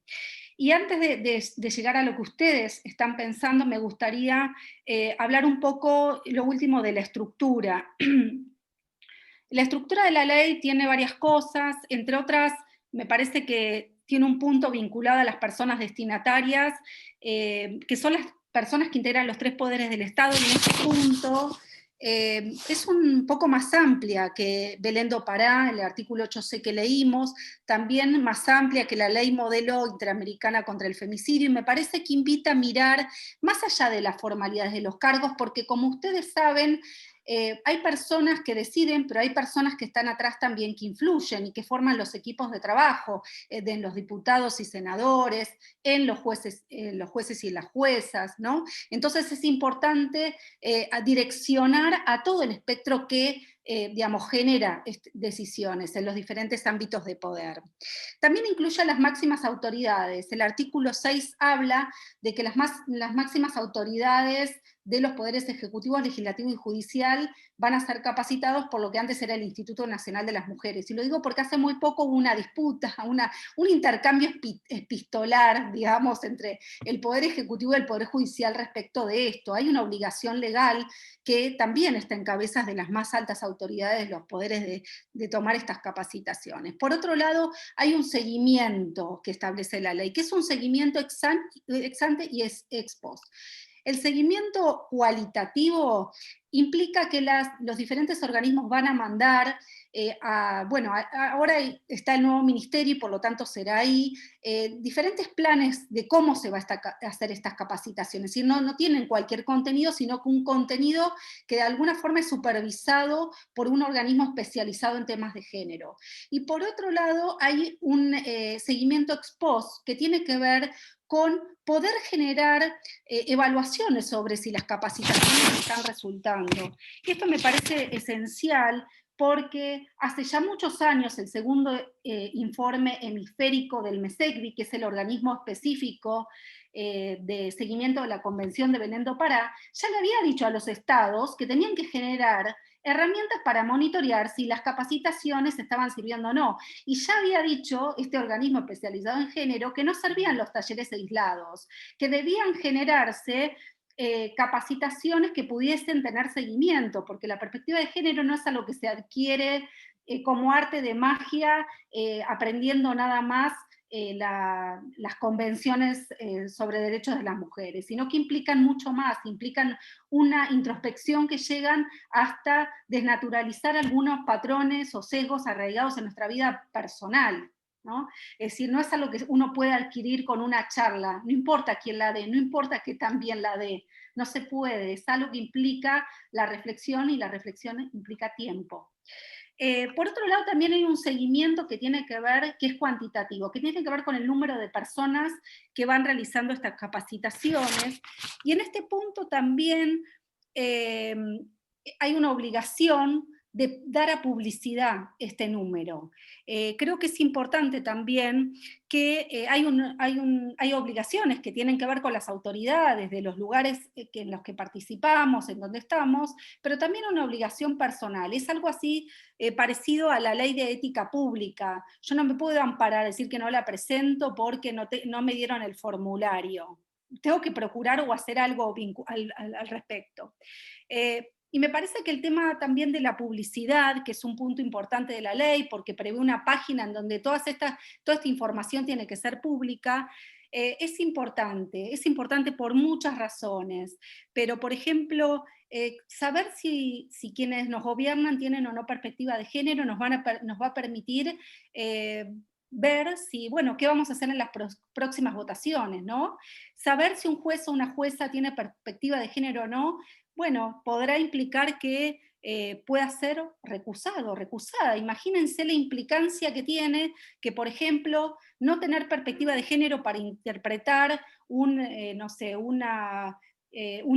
Y antes de llegar a lo que ustedes están pensando, me gustaría hablar un poco, lo último, de la estructura. La estructura de la ley tiene varias cosas, entre otras, me parece que tiene un punto vinculado a las personas destinatarias, que son las personas que integran los 3 poderes del Estado, y en este punto es un poco más amplia que Belén do Pará, el artículo 8C que leímos, también más amplia que la ley modelo interamericana contra el femicidio, y me parece que invita a mirar más allá de las formalidades de los cargos, porque como ustedes saben, hay personas que deciden, pero hay personas que están atrás también que influyen y que forman los equipos de trabajo, de los diputados y senadores, en los jueces y las juezas, ¿no? Entonces es importante direccionar a todo el espectro que, digamos, genera decisiones en los diferentes ámbitos de poder. También incluye a las máximas autoridades. El artículo 6 habla de que las máximas autoridades de los poderes ejecutivo, legislativo y judicial van a ser capacitados por lo que antes era el Instituto Nacional de las Mujeres. Y lo digo porque hace muy poco hubo una disputa, un intercambio epistolar, digamos, entre el Poder Ejecutivo y el Poder Judicial respecto de esto. Hay una obligación legal que también está en cabezas de las más altas autoridades de los poderes de tomar estas capacitaciones. Por otro lado, hay un seguimiento que establece la ley, que es un seguimiento ex ante y ex post. El seguimiento cualitativo implica que los diferentes organismos van a mandar, ahora está el nuevo ministerio y por lo tanto será ahí, diferentes planes de cómo se va a hacer estas capacitaciones. Y no tienen cualquier contenido, sino que un contenido que de alguna forma es supervisado por un organismo especializado en temas de género. Y por otro lado hay un seguimiento ex post que tiene que ver con poder generar evaluaciones sobre si las capacitaciones están resultando. Y esto me parece esencial porque hace ya muchos años el segundo informe hemisférico del MESECBI, que es el organismo específico de seguimiento de la Convención de Belén do Pará, ya le había dicho a los estados que tenían que generar herramientas para monitorear si las capacitaciones estaban sirviendo o no. Y ya había dicho este organismo especializado en género que no servían los talleres aislados, que debían generarse capacitaciones que pudiesen tener seguimiento, porque la perspectiva de género no es algo que se adquiere como arte de magia, aprendiendo nada más las convenciones sobre derechos de las mujeres, sino que implican mucho más, implican una introspección que llegan hasta desnaturalizar algunos patrones o sesgos arraigados en nuestra vida personal, ¿no? Es decir, no es algo que uno puede adquirir con una charla, no importa quién la dé, no importa que también la dé, no se puede, es algo que implica la reflexión, y la reflexión implica tiempo. Por otro lado, también hay un seguimiento que tiene que ver, que es cuantitativo, que tiene que ver con el número de personas que van realizando estas capacitaciones, y en este punto también hay una obligación de dar a publicidad este número. Creo que es importante también que hay obligaciones que tienen que ver con las autoridades de los lugares en los que participamos, en donde estamos, pero también una obligación personal. Es algo así parecido a la ley de ética pública. Yo no me puedo amparar a decir que no la presento porque no me dieron el formulario. Tengo que procurar o hacer algo al respecto. Y me parece que el tema también de la publicidad, que es un punto importante de la ley, porque prevé una página en donde toda esta información tiene que ser pública, es importante por muchas razones, pero por ejemplo, saber si quienes nos gobiernan tienen o no perspectiva de género nos va a permitir ver si, bueno, qué vamos a hacer en las próximas votaciones, ¿no? Saber si un juez o una jueza tiene perspectiva de género o no, bueno, podrá implicar que pueda ser recusada. Imagínense la implicancia que tiene que, por ejemplo, no tener perspectiva de género para interpretar un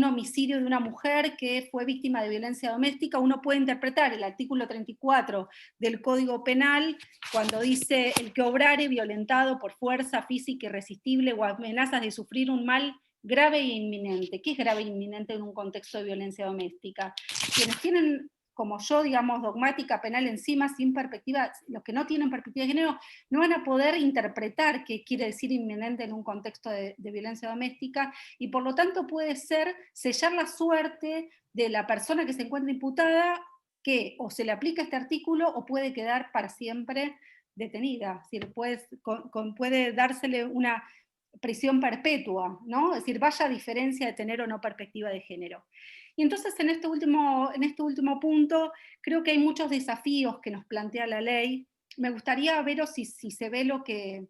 homicidio de una mujer que fue víctima de violencia doméstica. Uno puede interpretar el artículo 34 del Código Penal cuando dice: el que obrare violentado por fuerza física irresistible o amenazas de sufrir un mal grave e inminente. ¿Qué es grave e inminente en un contexto de violencia doméstica? Quienes tienen, como yo, digamos, dogmática penal encima, sin perspectiva, los que no tienen perspectiva de género, no van a poder interpretar qué quiere decir inminente en un contexto de violencia doméstica, y por lo tanto puede ser sellar la suerte de la persona que se encuentra imputada, que o se le aplica este artículo o puede quedar para siempre detenida. Es decir, puede dársele una prisión perpetua, ¿no? Es decir, vaya diferencia de tener o no perspectiva de género. Y entonces en este último punto, creo que hay muchos desafíos que nos plantea la ley. Me gustaría veros si se ve lo que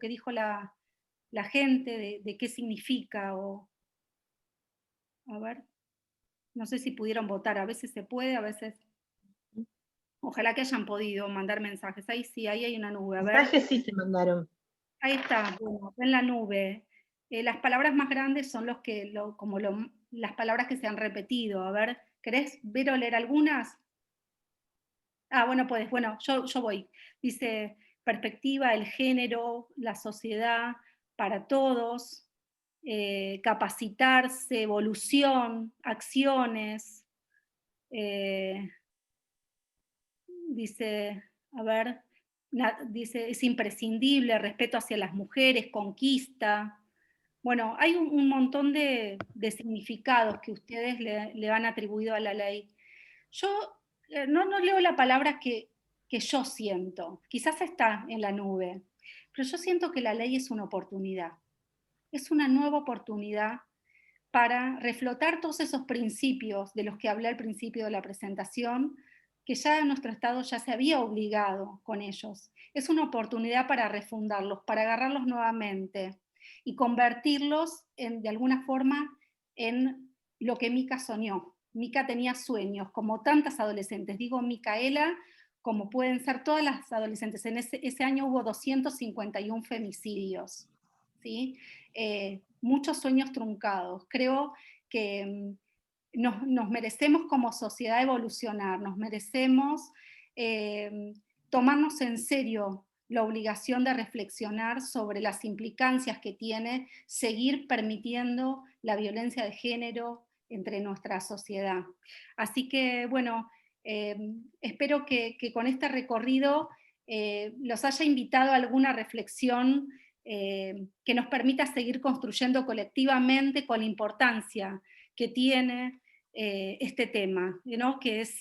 dijo la gente, de qué significa, a ver, no sé si pudieron votar, a veces se puede, a veces... Ojalá que hayan podido mandar mensajes. Ahí sí, ahí hay una nube. A ver. Mensajes sí se mandaron. Ahí está, bueno, en la nube. Las palabras más grandes son las palabras que se han repetido. A ver, ¿querés ver o leer algunas? Ah, bueno, pues, bueno, yo voy. Dice: perspectiva, el género, la sociedad, para todos, capacitarse, evolución, acciones. Dice, a ver, dice, es imprescindible, respeto hacia las mujeres, conquista. Bueno, hay un montón de significados que ustedes le han atribuido a la ley. Yo no leo la palabra que yo siento, quizás está en la nube, pero yo siento que la ley es una oportunidad. Es una nueva oportunidad para reflotar todos esos principios de los que hablé al principio de la presentación, que ya nuestro Estado ya se había obligado con ellos. Es una oportunidad para refundarlos, para agarrarlos nuevamente y convertirlos de alguna forma en lo que Mica soñó. Mica tenía sueños, como tantas adolescentes. Digo Micaela, como pueden ser todas las adolescentes. En ese año hubo 251 femicidios, ¿sí? Muchos sueños truncados. Creo que nos merecemos como sociedad evolucionar, nos merecemos tomarnos en serio la obligación de reflexionar sobre las implicancias que tiene seguir permitiendo la violencia de género entre nuestra sociedad. Así que, bueno, espero que con este recorrido los haya invitado a alguna reflexión que nos permita seguir construyendo colectivamente con la importancia que tiene este tema, ¿no? Que es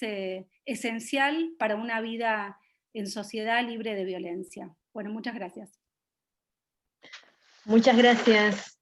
esencial para una vida en sociedad libre de violencia. Bueno, muchas gracias. Muchas gracias.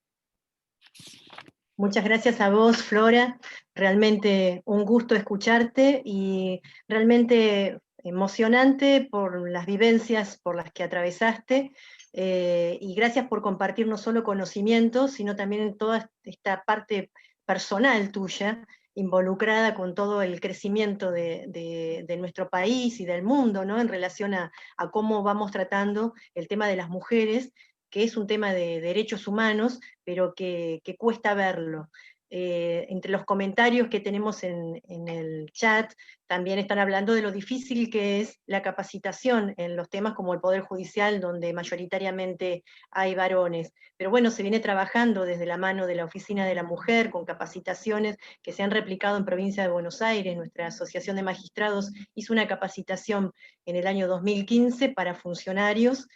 Muchas gracias a vos, Flora. Realmente un gusto escucharte y realmente emocionante por las vivencias por las que atravesaste. Y gracias por compartir no solo conocimientos, sino también toda esta parte personal tuya, involucrada con todo el crecimiento de nuestro país y del mundo, ¿no? En relación a cómo vamos tratando el tema de las mujeres, que es un tema de derechos humanos, pero que cuesta verlo. Entre los comentarios que tenemos en el chat, también están hablando de lo difícil que es la capacitación en los temas como el Poder Judicial, donde mayoritariamente hay varones. Pero bueno, se viene trabajando desde la mano de la Oficina de la Mujer, con capacitaciones que se han replicado en Provincia de Buenos Aires. Nuestra Asociación de Magistrados hizo una capacitación en el año 2015 para funcionarios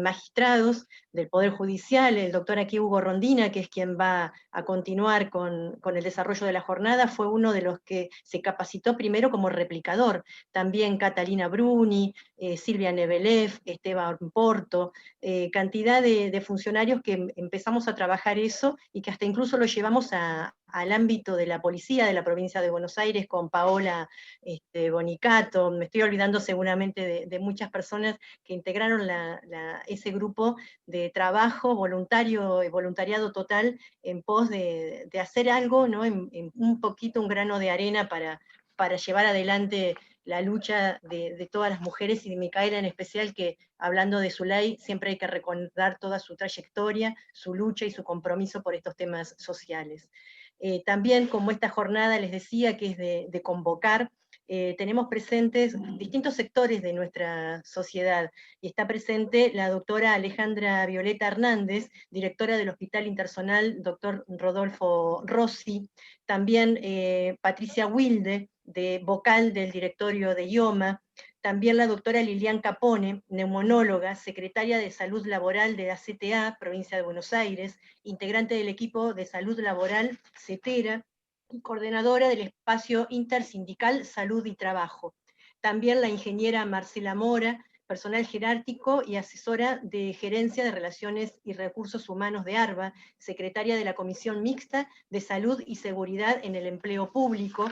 magistrados del Poder Judicial. El doctor aquí Hugo Rondina, que es quien va a continuar con el desarrollo de la jornada, fue uno de los que se capacitó primero como replicador. También Catalina Bruni, Silvia Nebelev, Esteban Porto, cantidad de funcionarios que empezamos a trabajar eso y que hasta incluso lo llevamos al ámbito de la policía de la provincia de Buenos Aires con Paola Bonicato. Me estoy olvidando seguramente de muchas personas que integraron ese grupo de trabajo voluntariado total en pos de hacer algo, ¿no? en un poquito, un grano de arena para llevar adelante la lucha de todas las mujeres y de Micaela en especial, que hablando de Zulay siempre hay que recordar toda su trayectoria, su lucha y su compromiso por estos temas sociales. También, como esta jornada les decía que es de convocar, tenemos presentes distintos sectores de nuestra sociedad, y está presente la doctora Alejandra Violeta Hernández, directora del Hospital Intersonal Dr. Rodolfo Rossi, también Patricia Wilde, vocal del directorio de IOMA, también la doctora Lilian Capone, neumonóloga, secretaria de Salud Laboral de la CTA, provincia de Buenos Aires, integrante del equipo de Salud Laboral CETERA, y coordinadora del espacio intersindical Salud y Trabajo. También la ingeniera Marcela Mora, personal jerárquico y asesora de Gerencia de Relaciones y Recursos Humanos de ARBA, secretaria de la Comisión Mixta de Salud y Seguridad en el Empleo Público.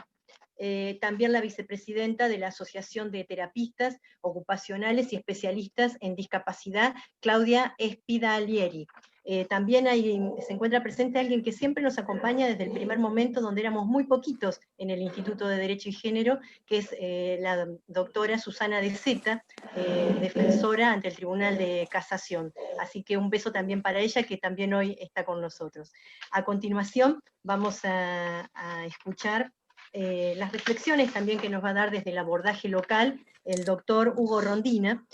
También la vicepresidenta de la Asociación de Terapistas Ocupacionales y Especialistas en Discapacidad, Claudia Espidalieri. También se encuentra presente alguien que siempre nos acompaña desde el primer momento, donde éramos muy poquitos en el Instituto de Derecho y Género, que es la doctora Susana de Zeta, defensora ante el Tribunal de Casación. Así que un beso también para ella, que también hoy está con nosotros. A continuación vamos a escuchar las reflexiones también que nos va a dar desde el abordaje local el doctor Hugo Rondina,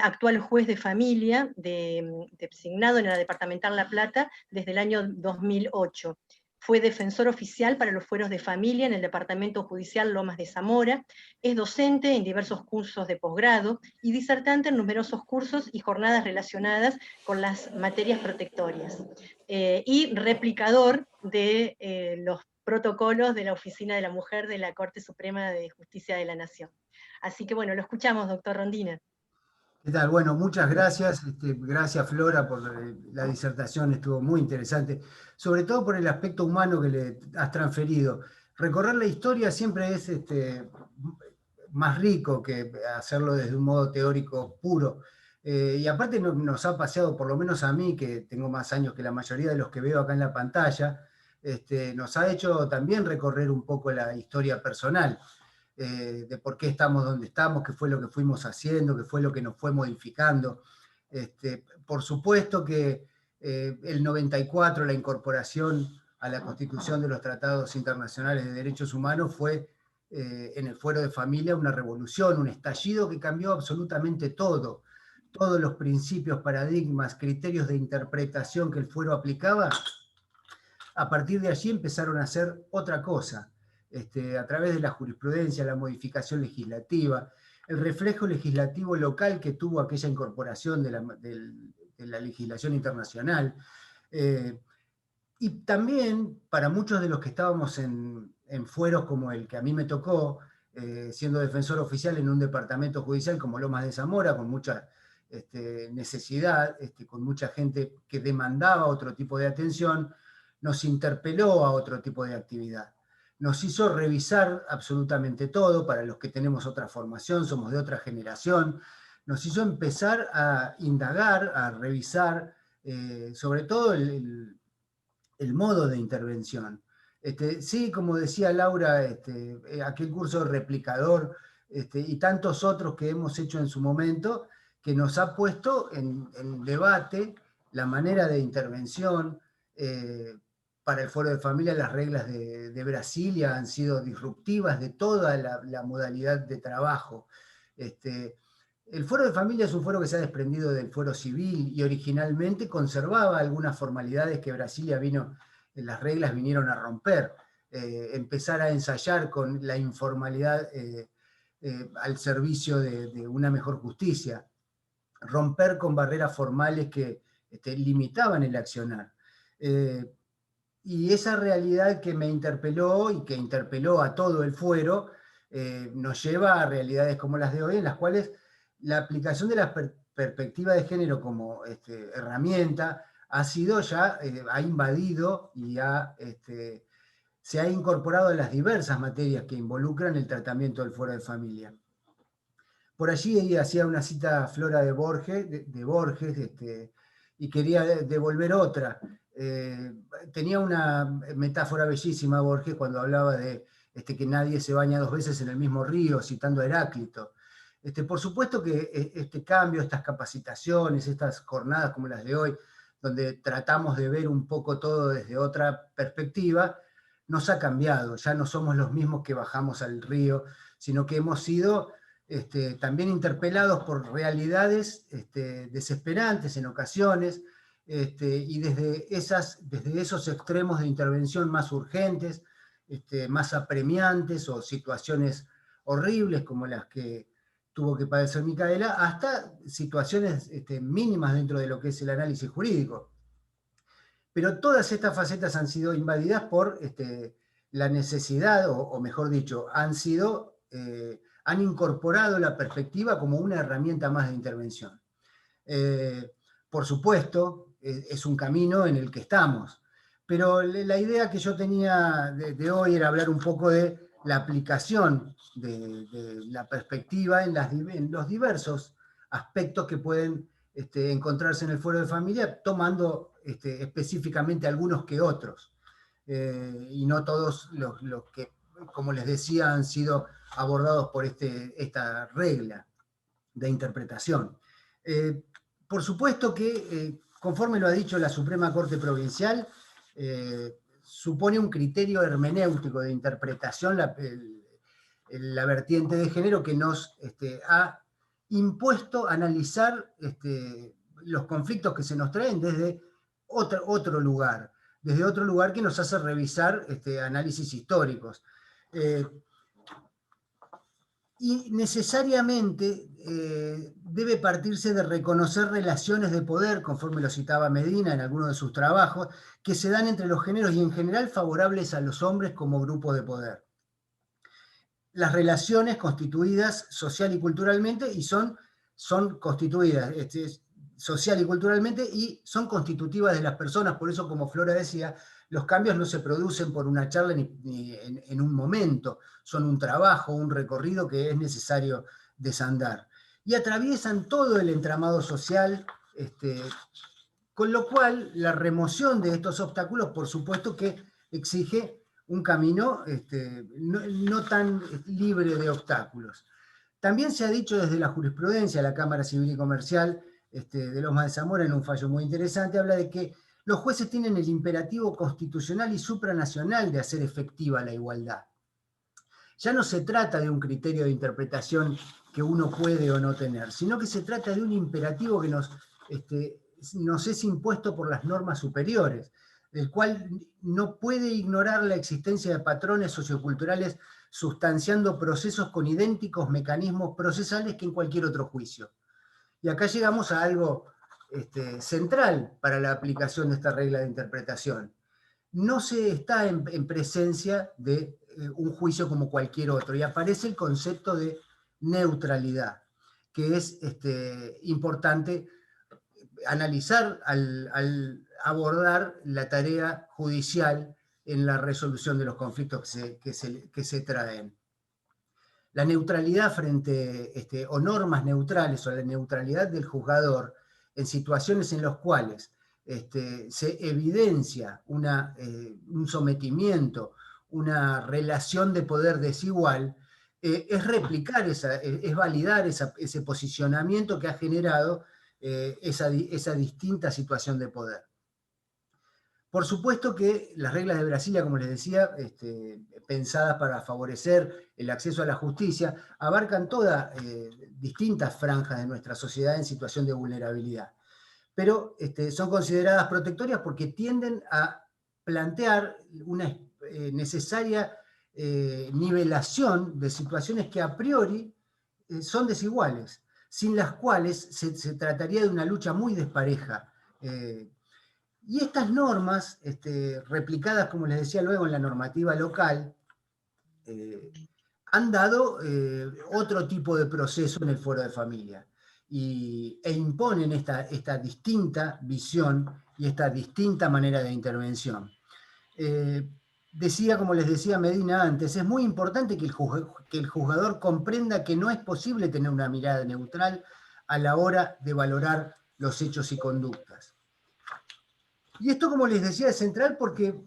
actual juez de familia, designado en la Departamental La Plata desde el año 2008. Fue defensor oficial para los fueros de familia en el Departamento Judicial Lomas de Zamora, es docente en diversos cursos de posgrado y disertante en numerosos cursos y jornadas relacionadas con las materias protectorias, y replicador de los protocolos de la Oficina de la Mujer de la Corte Suprema de Justicia de la Nación. Así que bueno, lo escuchamos, doctor Rondina. ¿Qué tal? Bueno, muchas gracias. Gracias, Flora, por la disertación, estuvo muy interesante, sobre todo por el aspecto humano que le has transferido. Recorrer la historia siempre es más rico que hacerlo desde un modo teórico puro. Y aparte nos ha paseado, por lo menos a mí, que tengo más años que la mayoría de los que veo acá en la pantalla, nos ha hecho también recorrer un poco la historia personal. De por qué estamos donde estamos, qué fue lo que fuimos haciendo, qué fue lo que nos fue modificando. Por supuesto que el 94, la incorporación a la Constitución de los Tratados Internacionales de Derechos Humanos fue en el fuero de familia una revolución, un estallido que cambió absolutamente todo. Todos los principios, paradigmas, criterios de interpretación que el fuero aplicaba, a partir de allí empezaron a hacer otra cosa. A través de la jurisprudencia, la modificación legislativa, el reflejo legislativo local que tuvo aquella incorporación de la legislación internacional. Y también para muchos de los que estábamos en fueros como el que a mí me tocó, siendo defensor oficial en un departamento judicial como Lomas de Zamora, con mucha necesidad, con mucha gente que demandaba otro tipo de atención, nos interpeló a otro tipo de actividad. Nos hizo revisar absolutamente todo, para los que tenemos otra formación, somos de otra generación, nos hizo empezar a indagar, a revisar, sobre todo el modo de intervención. Sí, como decía Laura, aquel curso de replicador y tantos otros que hemos hecho en su momento, que nos ha puesto en debate la manera de intervención, para el Foro de Familia las reglas de Brasilia han sido disruptivas de toda la modalidad de trabajo. El Foro de Familia es un foro que se ha desprendido del Foro Civil y originalmente conservaba algunas formalidades que Brasilia las reglas vinieron a romper. Empezar a ensayar con la informalidad al servicio de una mejor justicia, romper con barreras formales que limitaban el accionar. Y esa realidad que me interpeló y que interpeló a todo el fuero nos lleva a realidades como las de hoy, en las cuales la aplicación de la perspectiva de género como herramienta ha invadido y se ha incorporado en las diversas materias que involucran el tratamiento del Foro de Familia. Por allí hacía una cita Flora de Borges, y quería devolver otra. Tenía una metáfora bellísima Borges cuando hablaba de que nadie se baña 2 veces en el mismo río, citando a Heráclito. Por supuesto que este cambio, estas capacitaciones, estas jornadas como las de hoy, donde tratamos de ver un poco todo desde otra perspectiva, nos ha cambiado. Ya no somos los mismos que bajamos al río, sino que hemos sido también interpelados por realidades desesperantes en ocasiones, y desde esos extremos de intervención más urgentes, más apremiantes, o situaciones horribles como las que tuvo que padecer Micaela, hasta situaciones mínimas dentro de lo que es el análisis jurídico. Pero todas estas facetas han sido invadidas por la necesidad, o mejor dicho, han incorporado la perspectiva como una herramienta más de intervención. Por supuesto, es un camino en el que estamos, pero la idea que yo tenía de hoy era hablar un poco de la aplicación de la perspectiva en los diversos aspectos que pueden encontrarse en el Foro de Familia, tomando específicamente algunos que otros, y no todos los que, como les decía, han sido abordados por esta regla de interpretación. Por supuesto que, conforme lo ha dicho la Suprema Corte Provincial, supone un criterio hermenéutico de interpretación la vertiente de género que nos ha impuesto analizar los conflictos que se nos traen desde otro lugar que nos hace revisar análisis históricos. Y necesariamente debe partirse de reconocer relaciones de poder, conforme lo citaba Medina en alguno de sus trabajos, que se dan entre los géneros y en general favorables a los hombres como grupo de poder. Las relaciones constituidas social y culturalmente, y son constituidas social y culturalmente, y son constitutivas de las personas. Por eso, como Flora decía, los cambios no se producen por una charla ni en un momento, son un trabajo, un recorrido que es necesario desandar. Y atraviesan todo el entramado social, con lo cual la remoción de estos obstáculos, por supuesto que exige un camino no tan libre de obstáculos. También se ha dicho desde la jurisprudencia, la Cámara Civil y Comercial de Lomas de Zamora, en un fallo muy interesante, habla de que los jueces tienen el imperativo constitucional y supranacional de hacer efectiva la igualdad. Ya no se trata de un criterio de interpretación que uno puede o no tener, sino que se trata de un imperativo que nos es impuesto por las normas superiores, el cual no puede ignorar la existencia de patrones socioculturales sustanciando procesos con idénticos mecanismos procesales que en cualquier otro juicio. Y acá llegamos a algo central para la aplicación de esta regla de interpretación. No se está en presencia de un juicio como cualquier otro, y aparece el concepto de neutralidad, que es importante analizar al abordar la tarea judicial en la resolución de los conflictos que se traen. La neutralidad frente, o normas neutrales, o la neutralidad del juzgador en situaciones en las cuales se evidencia un sometimiento, una relación de poder desigual, es replicar, es validar ese posicionamiento que ha generado esa distinta situación de poder. Por supuesto que las reglas de Brasilia, como les decía, pensadas para favorecer el acceso a la justicia, abarcan todas distintas franjas de nuestra sociedad en situación de vulnerabilidad. Pero son consideradas protectorias porque tienden a plantear una necesaria nivelación de situaciones que a priori son desiguales, sin las cuales se trataría de una lucha muy despareja. Y estas normas, replicadas, como les decía luego, en la normativa local, han dado otro tipo de proceso en el fuero de familia e imponen esta distinta visión y esta distinta manera de intervención. Como les decía Medina antes, es muy importante que el juzgador comprenda que no es posible tener una mirada neutral a la hora de valorar los hechos y conductas. Y esto, como les decía, es central porque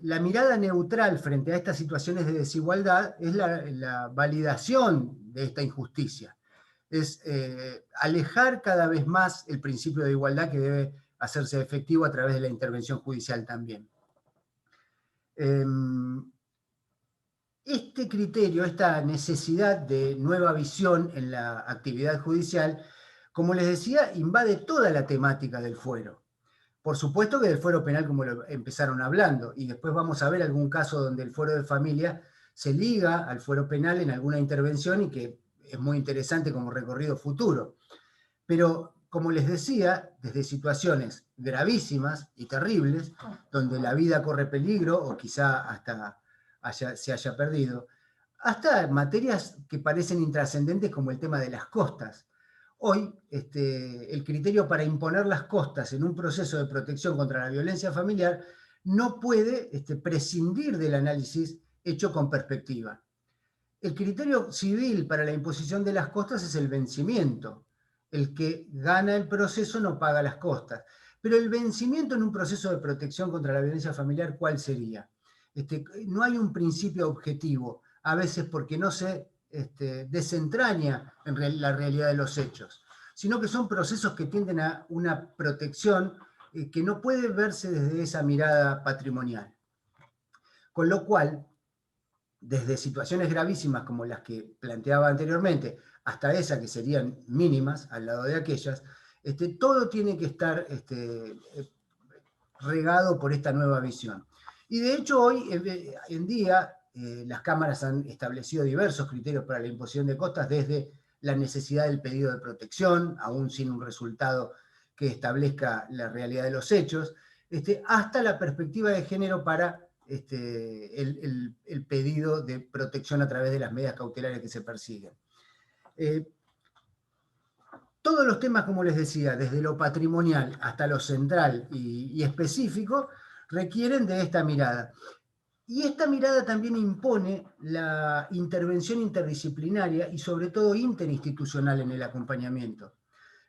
la mirada neutral frente a estas situaciones de desigualdad es la validación de esta injusticia. Es alejar cada vez más el principio de igualdad que debe hacerse efectivo a través de la intervención judicial también. Este criterio, esta necesidad de nueva visión en la actividad judicial, como les decía, invade toda la temática del fuero. Por supuesto que del fuero penal, como lo empezaron hablando, y después vamos a ver algún caso donde el fuero de familia se liga al fuero penal en alguna intervención y que es muy interesante como recorrido futuro. Pero, como les decía, desde situaciones gravísimas y terribles, donde la vida corre peligro o quizá hasta se haya perdido, hasta materias que parecen intrascendentes como el tema de las costas. Hoy, el criterio para imponer las costas en un proceso de protección contra la violencia familiar no puede prescindir del análisis hecho con perspectiva. El criterio civil para la imposición de las costas es el vencimiento. El que gana el proceso no paga las costas. Pero el vencimiento en un proceso de protección contra la violencia familiar, ¿cuál sería? No hay un principio objetivo, a veces porque no se desentraña en la realidad de los hechos, sino que son procesos que tienden a una protección que no puede verse desde esa mirada patrimonial. Con lo cual, desde situaciones gravísimas como las que planteaba anteriormente, hasta esas que serían mínimas al lado de aquellas, todo tiene que estar regado por esta nueva visión. Y de hecho hoy en día las cámaras han establecido diversos criterios para la imposición de costas, desde la necesidad del pedido de protección, aún sin un resultado que establezca la realidad de los hechos, hasta la perspectiva de género para el pedido de protección a través de las medidas cautelares que se persiguen. Todos los temas, como les decía, desde lo patrimonial hasta lo central y específico, requieren de esta mirada. Y esta mirada también impone la intervención interdisciplinaria y sobre todo interinstitucional en el acompañamiento.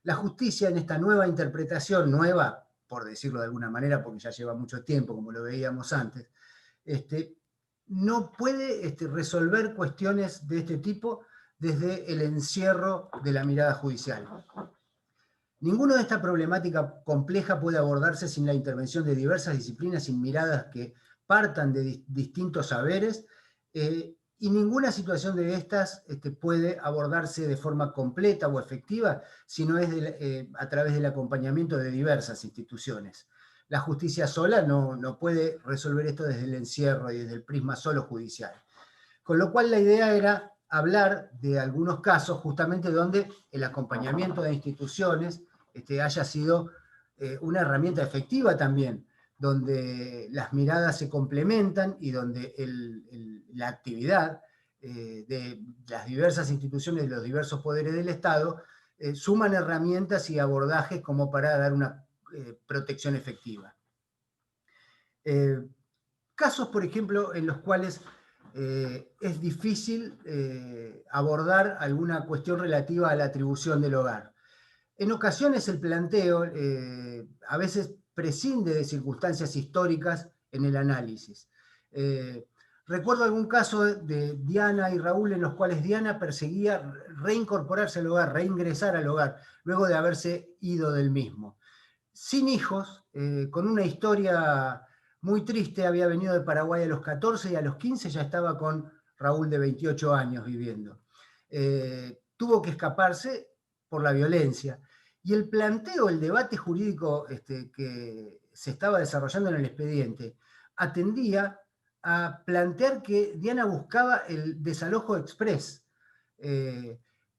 La justicia en esta nueva interpretación, nueva, por decirlo de alguna manera, porque ya lleva mucho tiempo, como lo veíamos antes, no puede resolver cuestiones de este tipo desde el encierro de la mirada judicial. Ninguna de esta problemática compleja puede abordarse sin la intervención de diversas disciplinas, sin miradas que partan de distintos saberes, y ninguna situación de estas puede abordarse de forma completa o efectiva si no es a través del acompañamiento de diversas instituciones. La justicia sola no puede resolver esto desde el encierro y desde el prisma solo judicial. Con lo cual la idea era hablar de algunos casos justamente donde el acompañamiento de instituciones haya sido una herramienta efectiva también, donde las miradas se complementan y donde la actividad de las diversas instituciones y los diversos poderes del Estado suman herramientas y abordajes como para dar una protección efectiva. Casos, por ejemplo, en los cuales es difícil abordar alguna cuestión relativa a la atribución del hogar. En ocasiones el planteo a veces prescinde de circunstancias históricas en el análisis. Recuerdo algún caso de Diana y Raúl en los cuales Diana perseguía reincorporarse al hogar, reingresar al hogar, luego de haberse ido del mismo. sin hijos, con una historia muy triste. Había venido de Paraguay a los 14 y a los 15 ya estaba con Raúl de 28 años viviendo. Tuvo que escaparse por la violencia. Y el planteo, el debate jurídico que se estaba desarrollando en el expediente, atendía a plantear que Diana buscaba el desalojo exprés,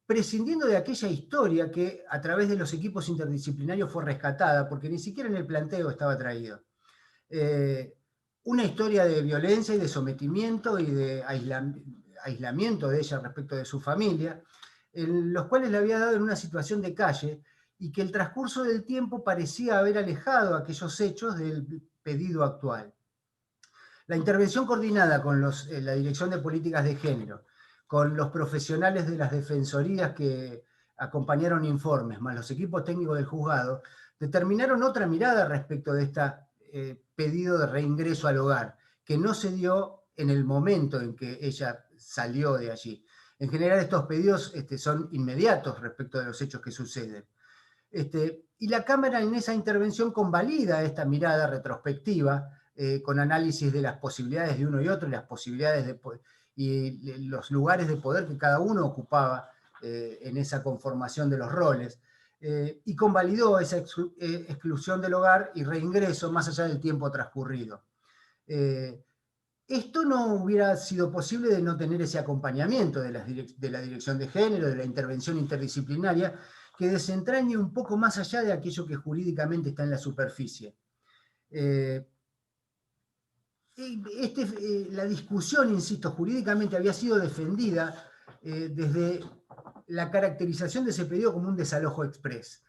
prescindiendo de aquella historia que a través de los equipos interdisciplinarios fue rescatada, porque ni siquiera en el planteo estaba traído. Una historia de violencia y de sometimiento y de aislamiento de ella respecto de su familia, en los cuales le había dado en una situación de calle, y que el transcurso del tiempo parecía haber alejado aquellos hechos del pedido actual. La intervención coordinada con la Dirección de Políticas de Género, con los profesionales de las defensorías que acompañaron informes, más los equipos técnicos del juzgado, determinaron otra mirada respecto de este pedido de reingreso al hogar, que no se dio en el momento en que ella salió de allí. En general estos pedidos son inmediatos respecto de los hechos que suceden. Y la Cámara en esa intervención convalida esta mirada retrospectiva, con análisis de las posibilidades de uno y otro, y las posibilidades y los lugares de poder que cada uno ocupaba en esa conformación de los roles, y convalidó esa exclusión del hogar y reingreso más allá del tiempo transcurrido. Esto no hubiera sido posible de no tener ese acompañamiento de la Dirección de Género, de la intervención interdisciplinaria, que desentrañe un poco más allá de aquello que jurídicamente está en la superficie. La discusión, insisto, jurídicamente había sido defendida desde la caracterización de ese pedido como un desalojo exprés.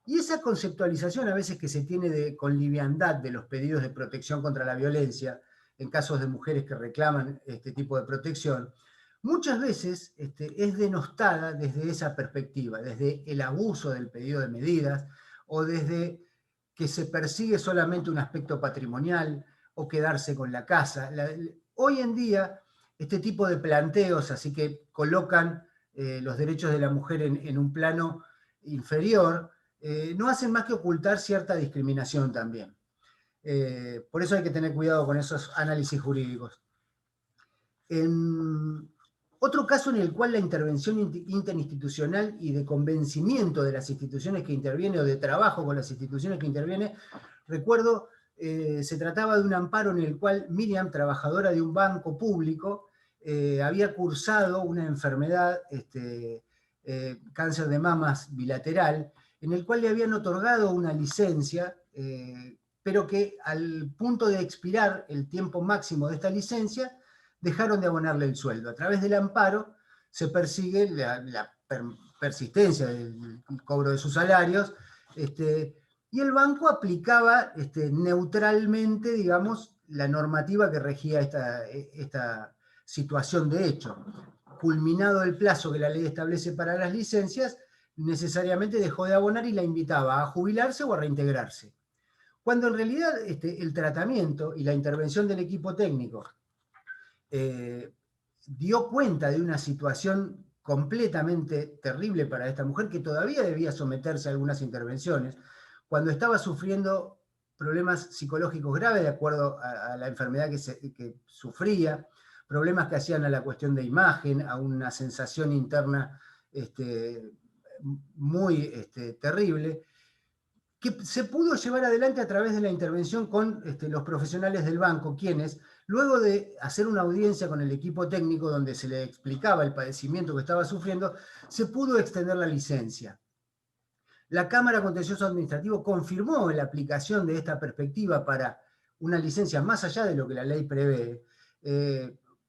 Y esa conceptualización a veces que se tiene con liviandad de los pedidos de protección contra la violencia, en casos de mujeres que reclaman este tipo de protección, muchas veces es denostada desde esa perspectiva, desde el abuso del pedido de medidas, o desde que se persigue solamente un aspecto patrimonial, o quedarse con la casa. Hoy en día, este tipo de planteos, así que colocan los derechos de la mujer en un plano inferior, no hacen más que ocultar cierta discriminación también. Por eso hay que tener cuidado con esos análisis jurídicos. Otro caso en el cual la intervención interinstitucional y de convencimiento de las instituciones que intervienen, o de trabajo con las instituciones que intervienen, recuerdo, se trataba de un amparo en el cual Miriam, trabajadora de un banco público, había cursado una enfermedad, cáncer de mamas bilateral, en el cual le habían otorgado una licencia, pero que al punto de expirar el tiempo máximo de esta licencia, dejaron de abonarle el sueldo. A través del amparo se persigue la persistencia del cobro de sus salarios, y el banco aplicaba neutralmente, digamos, la normativa que regía esta situación de hecho. Culminado el plazo que la ley establece para las licencias, necesariamente dejó de abonar y la invitaba a jubilarse o a reintegrarse. Cuando en realidad el tratamiento y la intervención del equipo técnico dio cuenta de una situación completamente terrible para esta mujer, que todavía debía someterse a algunas intervenciones, cuando estaba sufriendo problemas psicológicos graves de acuerdo a la enfermedad que sufría, problemas que hacían a la cuestión de imagen, a una sensación interna muy terrible, que se pudo llevar adelante a través de la intervención con los profesionales del banco, quienes, luego de hacer una audiencia con el equipo técnico donde se le explicaba el padecimiento que estaba sufriendo, se pudo extender la licencia. La Cámara Contencioso Administrativo confirmó la aplicación de esta perspectiva para una licencia más allá de lo que la ley prevé,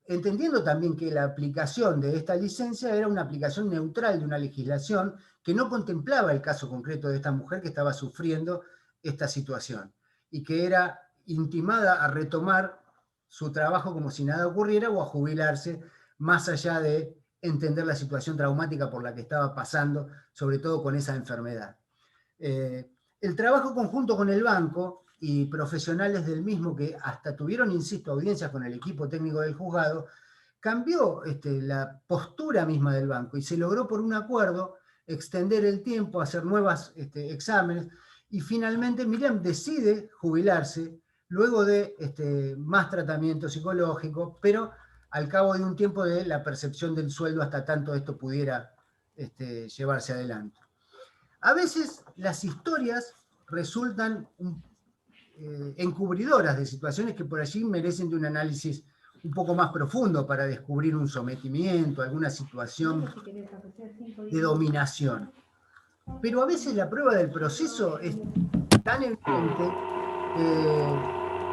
entendiendo también que la aplicación de esta licencia era una aplicación neutral de una legislación que no contemplaba el caso concreto de esta mujer que estaba sufriendo esta situación y que era intimada a retomar su trabajo como si nada ocurriera o a jubilarse, más allá de entender la situación traumática por la que estaba pasando, sobre todo con esa enfermedad. El trabajo conjunto con el banco y profesionales del mismo, que hasta tuvieron, insisto, audiencias con el equipo técnico del juzgado, cambió la postura misma del banco y se logró por un acuerdo extender el tiempo, hacer nuevos exámenes, y finalmente Miriam decide jubilarse luego de más tratamiento psicológico, pero al cabo de un tiempo de la percepción del sueldo hasta tanto esto pudiera llevarse adelante. A veces las historias resultan encubridoras de situaciones que por allí merecen de un análisis un poco más profundo para descubrir un sometimiento, alguna situación de dominación. Pero a veces la prueba del proceso es tan evidente que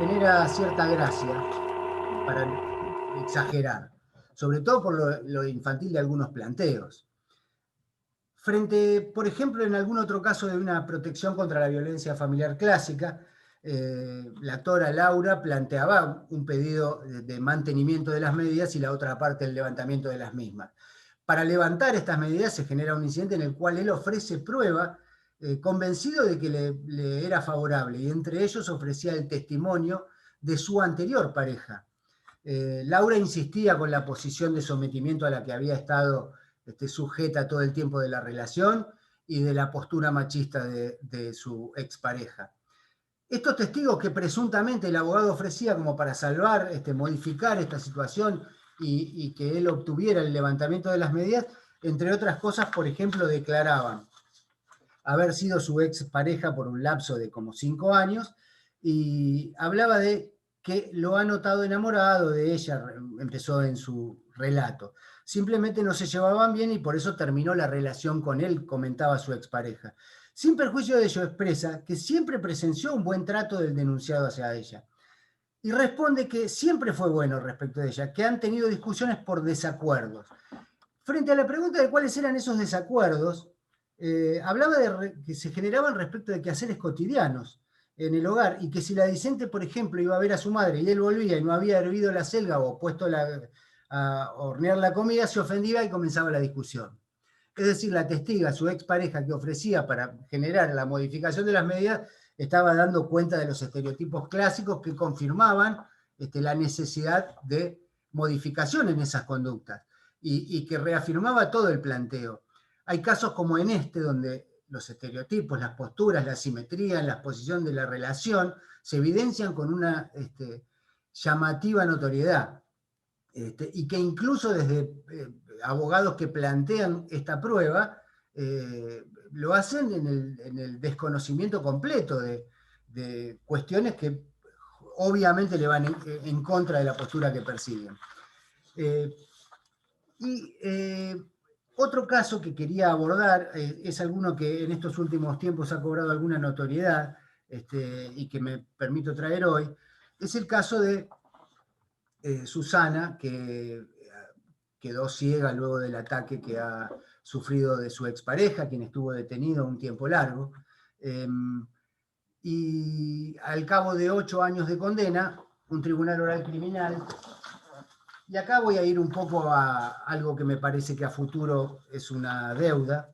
genera cierta gracia, para exagerar, sobre todo por lo infantil de algunos planteos. Frente, por ejemplo, en algún otro caso de una protección contra la violencia familiar clásica, la actora Laura planteaba un pedido de mantenimiento de las medidas y la otra parte el levantamiento de las mismas. Para levantar estas medidas se genera un incidente en el cual él ofrece prueba, convencido de que le era favorable, y entre ellos ofrecía el testimonio de su anterior pareja. Laura insistía con la posición de sometimiento a la que había estado sujeta todo el tiempo de la relación y de la postura machista de su expareja. Estos testigos que presuntamente el abogado ofrecía como para salvar, modificar esta situación y que él obtuviera el levantamiento de las medidas, entre otras cosas, por ejemplo, declaraban haber sido su expareja por un lapso de como 5 años, y hablaba de que lo ha notado enamorado de ella, empezó en su relato. Simplemente no se llevaban bien y por eso terminó la relación con él, comentaba su expareja. Sin perjuicio de ello, expresa que siempre presenció un buen trato del denunciado hacia ella. Y responde que siempre fue bueno respecto de ella, que han tenido discusiones por desacuerdos. Frente a la pregunta de cuáles eran esos desacuerdos, hablaba de que se generaban respecto de quehaceres cotidianos en el hogar, y que si la discente, por ejemplo, iba a ver a su madre y él volvía y no había hervido la selga o puesto a hornear la comida, se ofendía y comenzaba la discusión. Es decir, la testiga, su expareja que ofrecía para generar la modificación de las medidas, estaba dando cuenta de los estereotipos clásicos que confirmaban la necesidad de modificación en esas conductas y que reafirmaba todo el planteo. Hay casos como en donde los estereotipos, las posturas, la simetría, la exposición de la relación se evidencian con una llamativa notoriedad. Y que incluso desde abogados que plantean esta prueba, lo hacen en el desconocimiento completo de cuestiones que obviamente le van en contra de la postura que persiguen. Otro caso que quería abordar es alguno que en estos últimos tiempos ha cobrado alguna notoriedad y que me permito traer hoy, es el caso de Susana, que quedó ciega luego del ataque que ha sufrido de su expareja, quien estuvo detenido un tiempo largo, y al cabo de 8 años de condena, un tribunal oral criminal, y acá voy a ir un poco a algo que me parece que a futuro es una deuda,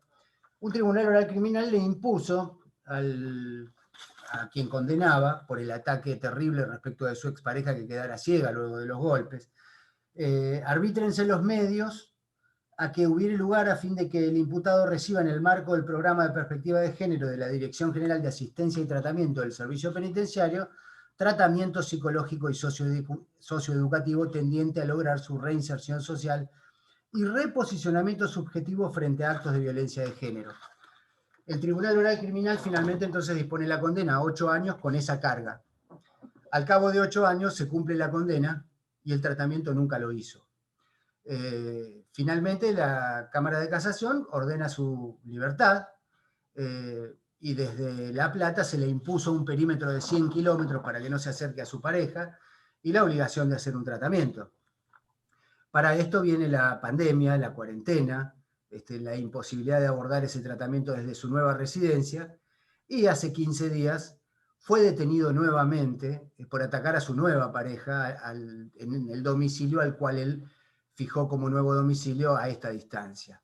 un tribunal oral criminal le impuso a quien condenaba por el ataque terrible respecto de su expareja que quedara ciega luego de los golpes, arbítrense los medios a que hubiera lugar a fin de que el imputado reciba en el marco del programa de perspectiva de género de la Dirección General de Asistencia y Tratamiento del Servicio Penitenciario, tratamiento psicológico y socioeducativo tendiente a lograr su reinserción social y reposicionamiento subjetivo frente a actos de violencia de género. El Tribunal Oral Criminal finalmente entonces dispone la condena a 8 años con esa carga. Al cabo de 8 años se cumple la condena y el tratamiento nunca lo hizo. Finalmente la Cámara de Casación ordena su libertad y desde La Plata se le impuso un perímetro de 100 kilómetros para que no se acerque a su pareja y la obligación de hacer un tratamiento. Para esto viene la pandemia, la cuarentena, la imposibilidad de abordar ese tratamiento desde su nueva residencia, y hace 15 días fue detenido nuevamente por atacar a su nueva pareja en el domicilio al cual él fijó como nuevo domicilio a esta distancia.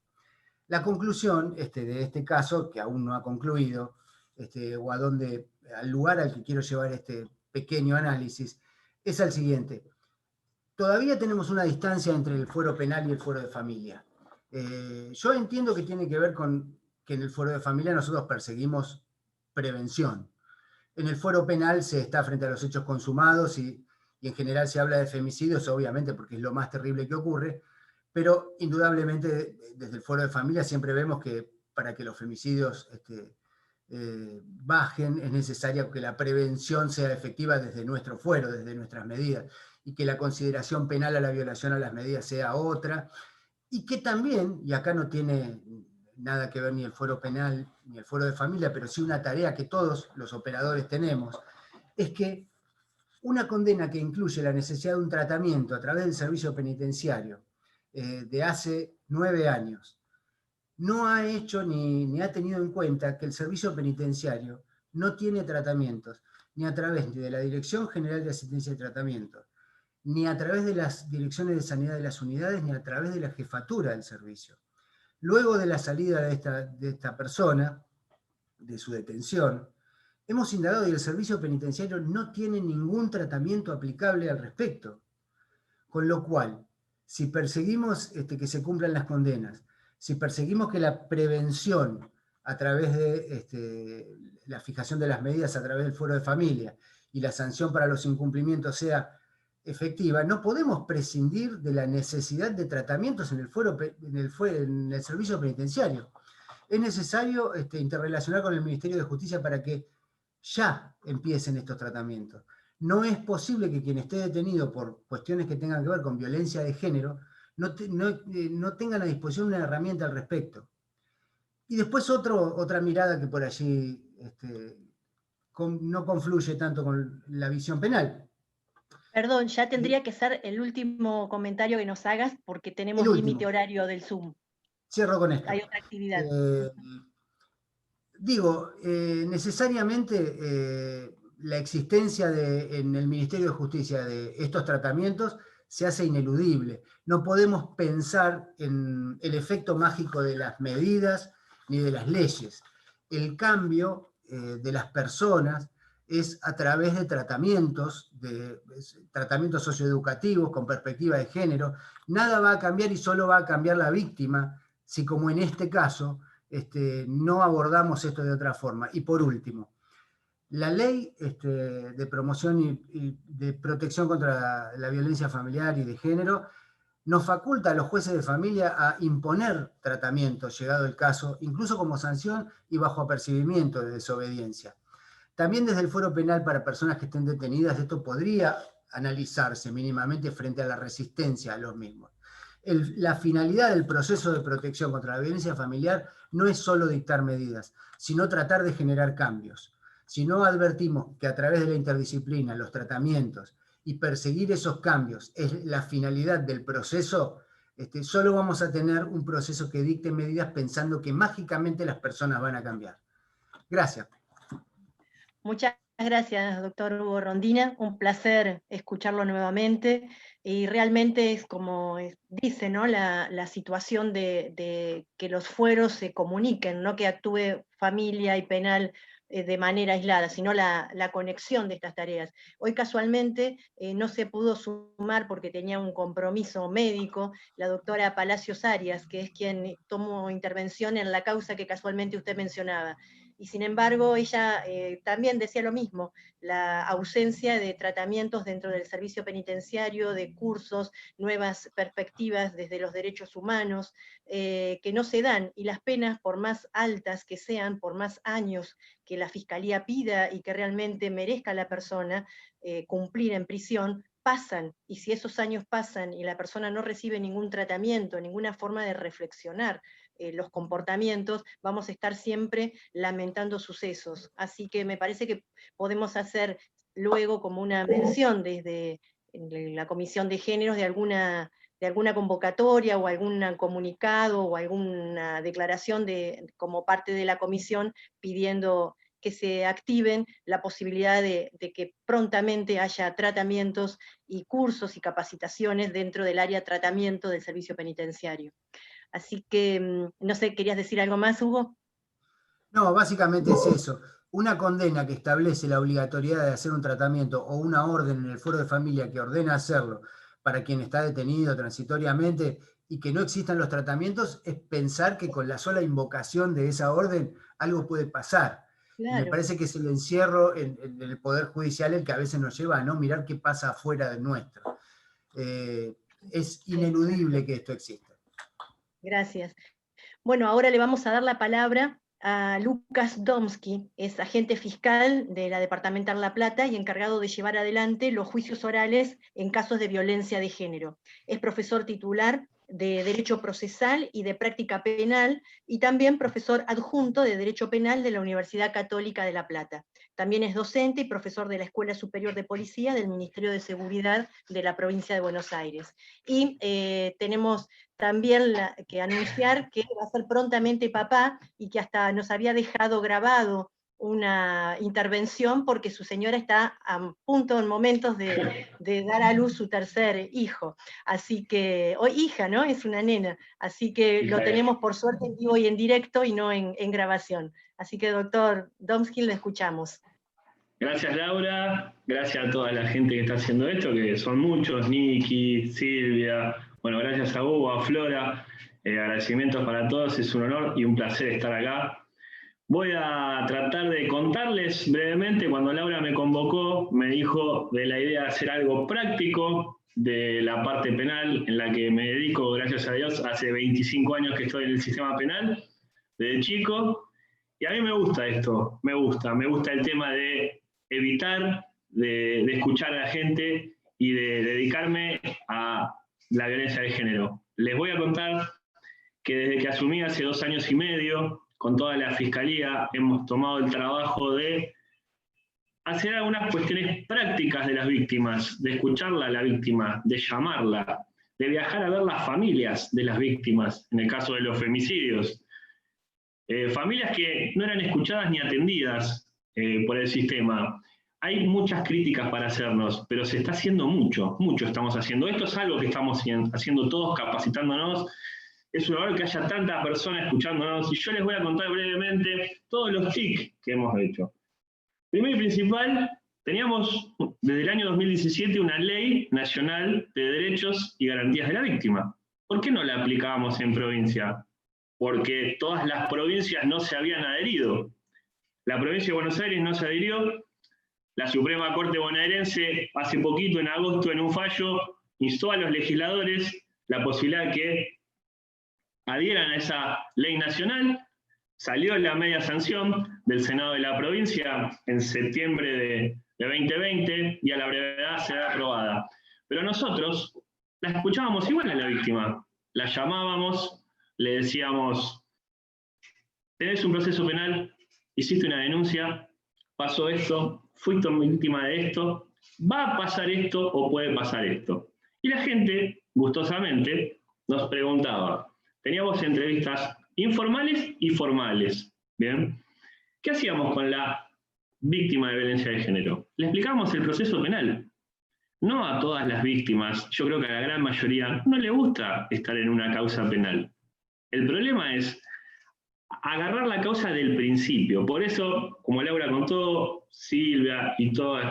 La conclusión de este caso, que aún no ha concluido, o al lugar al que quiero llevar este pequeño análisis, es el siguiente. Todavía tenemos una distancia entre el fuero penal y el fuero de familia. Yo entiendo que tiene que ver con que en el fuero de familia nosotros perseguimos prevención. En el fuero penal se está frente a los hechos consumados y en general se habla de femicidios, obviamente, porque es lo más terrible que ocurre, pero indudablemente desde el fuero de familia siempre vemos que para que los femicidios bajen es necesario que la prevención sea efectiva desde nuestro fuero, desde nuestras medidas, y que la consideración penal a la violación a las medidas sea otra, y que también, y acá no tiene nada que ver ni el fuero penal ni el fuero de familia, pero sí una tarea que todos los operadores tenemos, es que una condena que incluye la necesidad de un tratamiento a través del servicio penitenciario de hace 9 años, no ha hecho ni ha tenido en cuenta que el servicio penitenciario no tiene tratamientos, ni a través de la Dirección General de Asistencia y Tratamiento, ni a través de las direcciones de sanidad de las unidades, ni a través de la jefatura del servicio. Luego de la salida de esta persona, de su detención, hemos indagado y el servicio penitenciario no tiene ningún tratamiento aplicable al respecto. Con lo cual, si perseguimos que se cumplan las condenas, si perseguimos que la prevención a través de la fijación de las medidas a través del fuero de familia y la sanción para los incumplimientos sea efectiva, no podemos prescindir de la necesidad de tratamientos en el servicio penitenciario. Es necesario interrelacionar con el Ministerio de Justicia para que ya empiecen estos tratamientos. No es posible que quien esté detenido por cuestiones que tengan que ver con violencia de género no tengan a disposición una herramienta al respecto. Y después otra mirada que por allí no confluye tanto con la visión penal. Perdón, ya tendría que ser el último comentario que nos hagas porque tenemos límite horario del Zoom. Cierro con esto. Hay otra actividad. Necesariamente la existencia en el Ministerio de Justicia de estos tratamientos se hace ineludible. No podemos pensar en el efecto mágico de las medidas ni de las leyes. El cambio de las personas es a través de tratamientos socioeducativos con perspectiva de género. Nada va a cambiar y solo va a cambiar la víctima si, como en este caso, no abordamos esto de otra forma. Y por último, la ley de promoción y de protección contra la violencia familiar y de género nos faculta a los jueces de familia a imponer tratamientos, llegado el caso, incluso como sanción y bajo apercibimiento de desobediencia. También desde el fuero penal para personas que estén detenidas, esto podría analizarse mínimamente frente a la resistencia a los mismos. La finalidad del proceso de protección contra la violencia familiar no es solo dictar medidas, sino tratar de generar cambios. Si no advertimos que a través de la interdisciplina, los tratamientos y perseguir esos cambios es la finalidad del proceso, solo vamos a tener un proceso que dicte medidas pensando que mágicamente las personas van a cambiar. Gracias. Muchas gracias, doctor Hugo Rondina. Un placer escucharlo nuevamente. Y realmente es como dice, ¿no? La situación de que los fueros se comuniquen, no que actúe familia y penal de manera aislada, sino la conexión de estas tareas. Hoy casualmente no se pudo sumar porque tenía un compromiso médico la doctora Palacios Arias, que es quien tomó intervención en la causa que casualmente usted mencionaba. Y sin embargo, ella también decía lo mismo, la ausencia de tratamientos dentro del servicio penitenciario, de cursos, nuevas perspectivas desde los derechos humanos, que no se dan, y las penas, por más altas que sean, por más años que la Fiscalía pida y que realmente merezca a la persona cumplir en prisión, pasan, y si esos años pasan y la persona no recibe ningún tratamiento, ninguna forma de reflexionar los comportamientos, vamos a estar siempre lamentando sucesos. Así que me parece que podemos hacer luego como una mención desde la Comisión de Géneros de alguna convocatoria o algún comunicado o alguna declaración como parte de la comisión pidiendo que se activen la posibilidad de que prontamente haya tratamientos y cursos y capacitaciones dentro del área de tratamiento del servicio penitenciario. Así que, no sé, ¿querías decir algo más, Hugo? No, básicamente es eso. Una condena que establece la obligatoriedad de hacer un tratamiento o una orden en el fuero de familia que ordena hacerlo para quien está detenido transitoriamente y que no existan los tratamientos es pensar que con la sola invocación de esa orden algo puede pasar. Me parece que es el encierro en el Poder Judicial el que a veces nos lleva a no mirar qué pasa afuera del nuestro. Es ineludible que esto exista. Gracias. Bueno, ahora le vamos a dar la palabra a Lucas Domsky, es agente fiscal de la Departamental La Plata y encargado de llevar adelante los juicios orales en casos de violencia de género. Es profesor titular de Derecho Procesal y de Práctica Penal, y también profesor adjunto de Derecho Penal de la Universidad Católica de La Plata. También es docente y profesor de la Escuela Superior de Policía del Ministerio de Seguridad de la provincia de Buenos Aires. Y tenemos también que anunciar que va a ser prontamente papá, y que hasta nos había dejado grabado una intervención porque su señora está a punto en momentos de dar a luz su tercer hijo, así que, o hija, ¿no? Es una nena, así que lo tenemos por suerte en vivo y en directo y no en grabación. Así que, doctor Domsky, le escuchamos. Gracias, Laura, gracias a toda la gente que está haciendo esto, que son muchos, Niki, Silvia, bueno, gracias a Hugo, a Flora, agradecimientos para todos, es un honor y un placer estar acá. Voy a tratar de contarles brevemente, cuando Laura me convocó, me dijo de la idea de hacer algo práctico de la parte penal, en la que me dedico, gracias a Dios, hace 25 años que estoy en el sistema penal, desde chico, y a mí me gusta esto, me gusta el tema de evitar, de escuchar a la gente y de dedicarme a la violencia de género. Les voy a contar que desde que asumí hace 2 años y medio, con toda la Fiscalía, hemos tomado el trabajo de hacer algunas cuestiones prácticas de las víctimas, de escucharla a la víctima, de llamarla, de viajar a ver las familias de las víctimas, en el caso de los femicidios. Familias que no eran escuchadas ni atendidas por el sistema. Hay muchas críticas para hacernos, pero se está haciendo mucho estamos haciendo. Esto es algo que estamos haciendo todos, capacitándonos. Es un honor que haya tantas personas escuchándonos, y yo les voy a contar brevemente todos los TIC que hemos hecho. Primero y principal, teníamos desde el año 2017 una Ley Nacional de Derechos y Garantías de la Víctima. ¿Por qué no la aplicábamos en provincia? Porque todas las provincias no se habían adherido. La provincia de Buenos Aires no se adhirió. La Suprema Corte bonaerense, hace poquito, en agosto, en un fallo, instó a los legisladores la posibilidad de que adhieran a esa ley nacional. Salió la media sanción del Senado de la provincia en septiembre de 2020 y a la brevedad será aprobada. Pero nosotros la escuchábamos igual a la víctima. La llamábamos, le decíamos: tenés un proceso penal, hiciste una denuncia, pasó esto, fuiste víctima de esto, va a pasar esto o puede pasar esto. Y la gente, gustosamente, nos preguntaba. Teníamos entrevistas informales y formales. ¿Bien? ¿Qué hacíamos con la víctima de violencia de género? Le explicábamos el proceso penal. No a todas las víctimas, yo creo que a la gran mayoría no le gusta estar en una causa penal. El problema es agarrar la causa del principio. Por eso, como Laura contó, Silvia y todos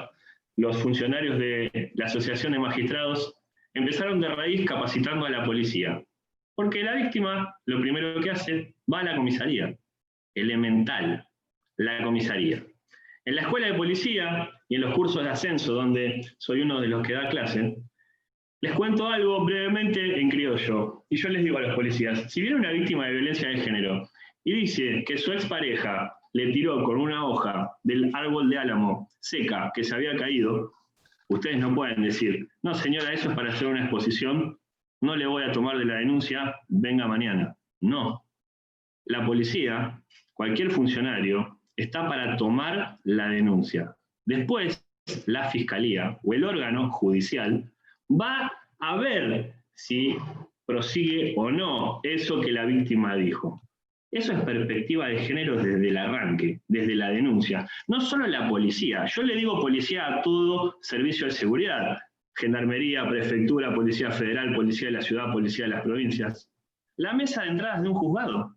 los funcionarios de la Asociación de Magistrados empezaron de raíz capacitando a la policía. Porque la víctima, lo primero que hace, va a la comisaría. Elemental, la comisaría. En la escuela de policía y en los cursos de ascenso, donde soy uno de los que da clase, les cuento algo brevemente en criollo. Y yo les digo a los policías, si viene una víctima de violencia de género y dice que su expareja le tiró con una hoja del árbol de álamo seca que se había caído, ustedes no pueden decir: no señora, eso es para hacer una exposición, no le voy a tomar de la denuncia, venga mañana. No. La policía, cualquier funcionario, está para tomar la denuncia. Después, la fiscalía o el órgano judicial va a ver si prosigue o no eso que la víctima dijo. Eso es perspectiva de género desde el arranque, desde la denuncia. No solo la policía. Yo le digo policía a todo servicio de seguridad. Gendarmería, prefectura, policía federal, policía de la ciudad, policía de las provincias. La mesa de entradas de un juzgado,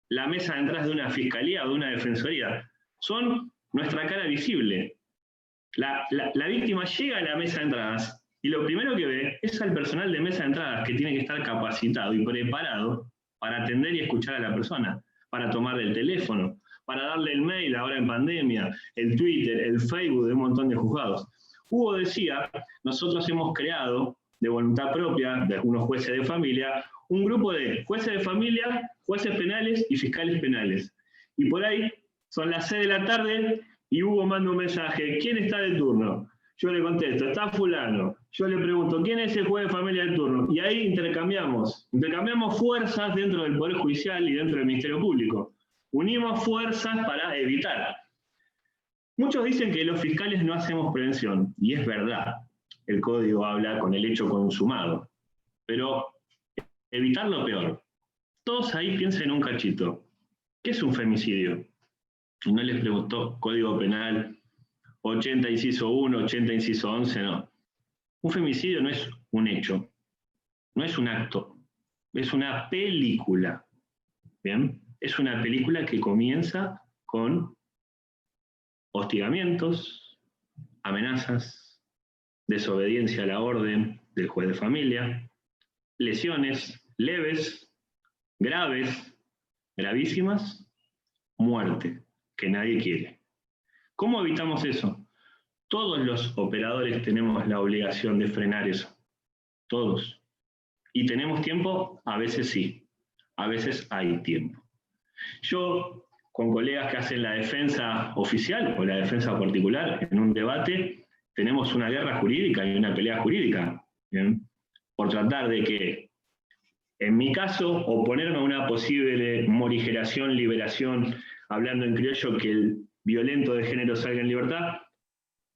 la mesa de entradas de una fiscalía o de una defensoría, son nuestra cara visible. La víctima llega a la mesa de entradas y lo primero que ve es al personal de mesa de entradas, que tiene que estar capacitado y preparado para atender y escuchar a la persona, para tomar el teléfono, para darle el mail ahora en pandemia, el Twitter, el Facebook de un montón de juzgados. Hugo decía, nosotros hemos creado, de voluntad propia, de algunos jueces de familia, un grupo de jueces de familia, jueces penales y fiscales penales. Y por ahí son las 6 de la tarde y Hugo manda un mensaje, ¿quién está de turno? Yo le contesto, está fulano. Yo le pregunto, ¿quién es el juez de familia de turno? Y ahí intercambiamos fuerzas dentro del Poder Judicial y dentro del Ministerio Público. Unimos fuerzas para evitar. Muchos dicen que los fiscales no hacemos prevención, y es verdad. El código habla con el hecho consumado. Pero evitar lo peor. Todos ahí piensen un cachito. ¿Qué es un femicidio? Y no les preguntó Código Penal, 80 inciso 1, 80 inciso 11, no. Un femicidio no es un hecho, no es un acto, es una película. ¿Bien? Es una película que comienza con hostigamientos, amenazas, desobediencia a la orden del juez de familia, lesiones leves, graves, gravísimas, muerte, que nadie quiere. ¿Cómo evitamos eso? Todos los operadores tenemos la obligación de frenar eso. Todos. ¿Y tenemos tiempo? A veces sí. A veces hay tiempo. Yo, con colegas que hacen la defensa oficial o la defensa particular, en un debate, tenemos una guerra jurídica y una pelea jurídica. ¿Bien? Por tratar de que, en mi caso, oponerme a una posible morigeración, liberación, hablando en criollo, que el violento de género salga en libertad,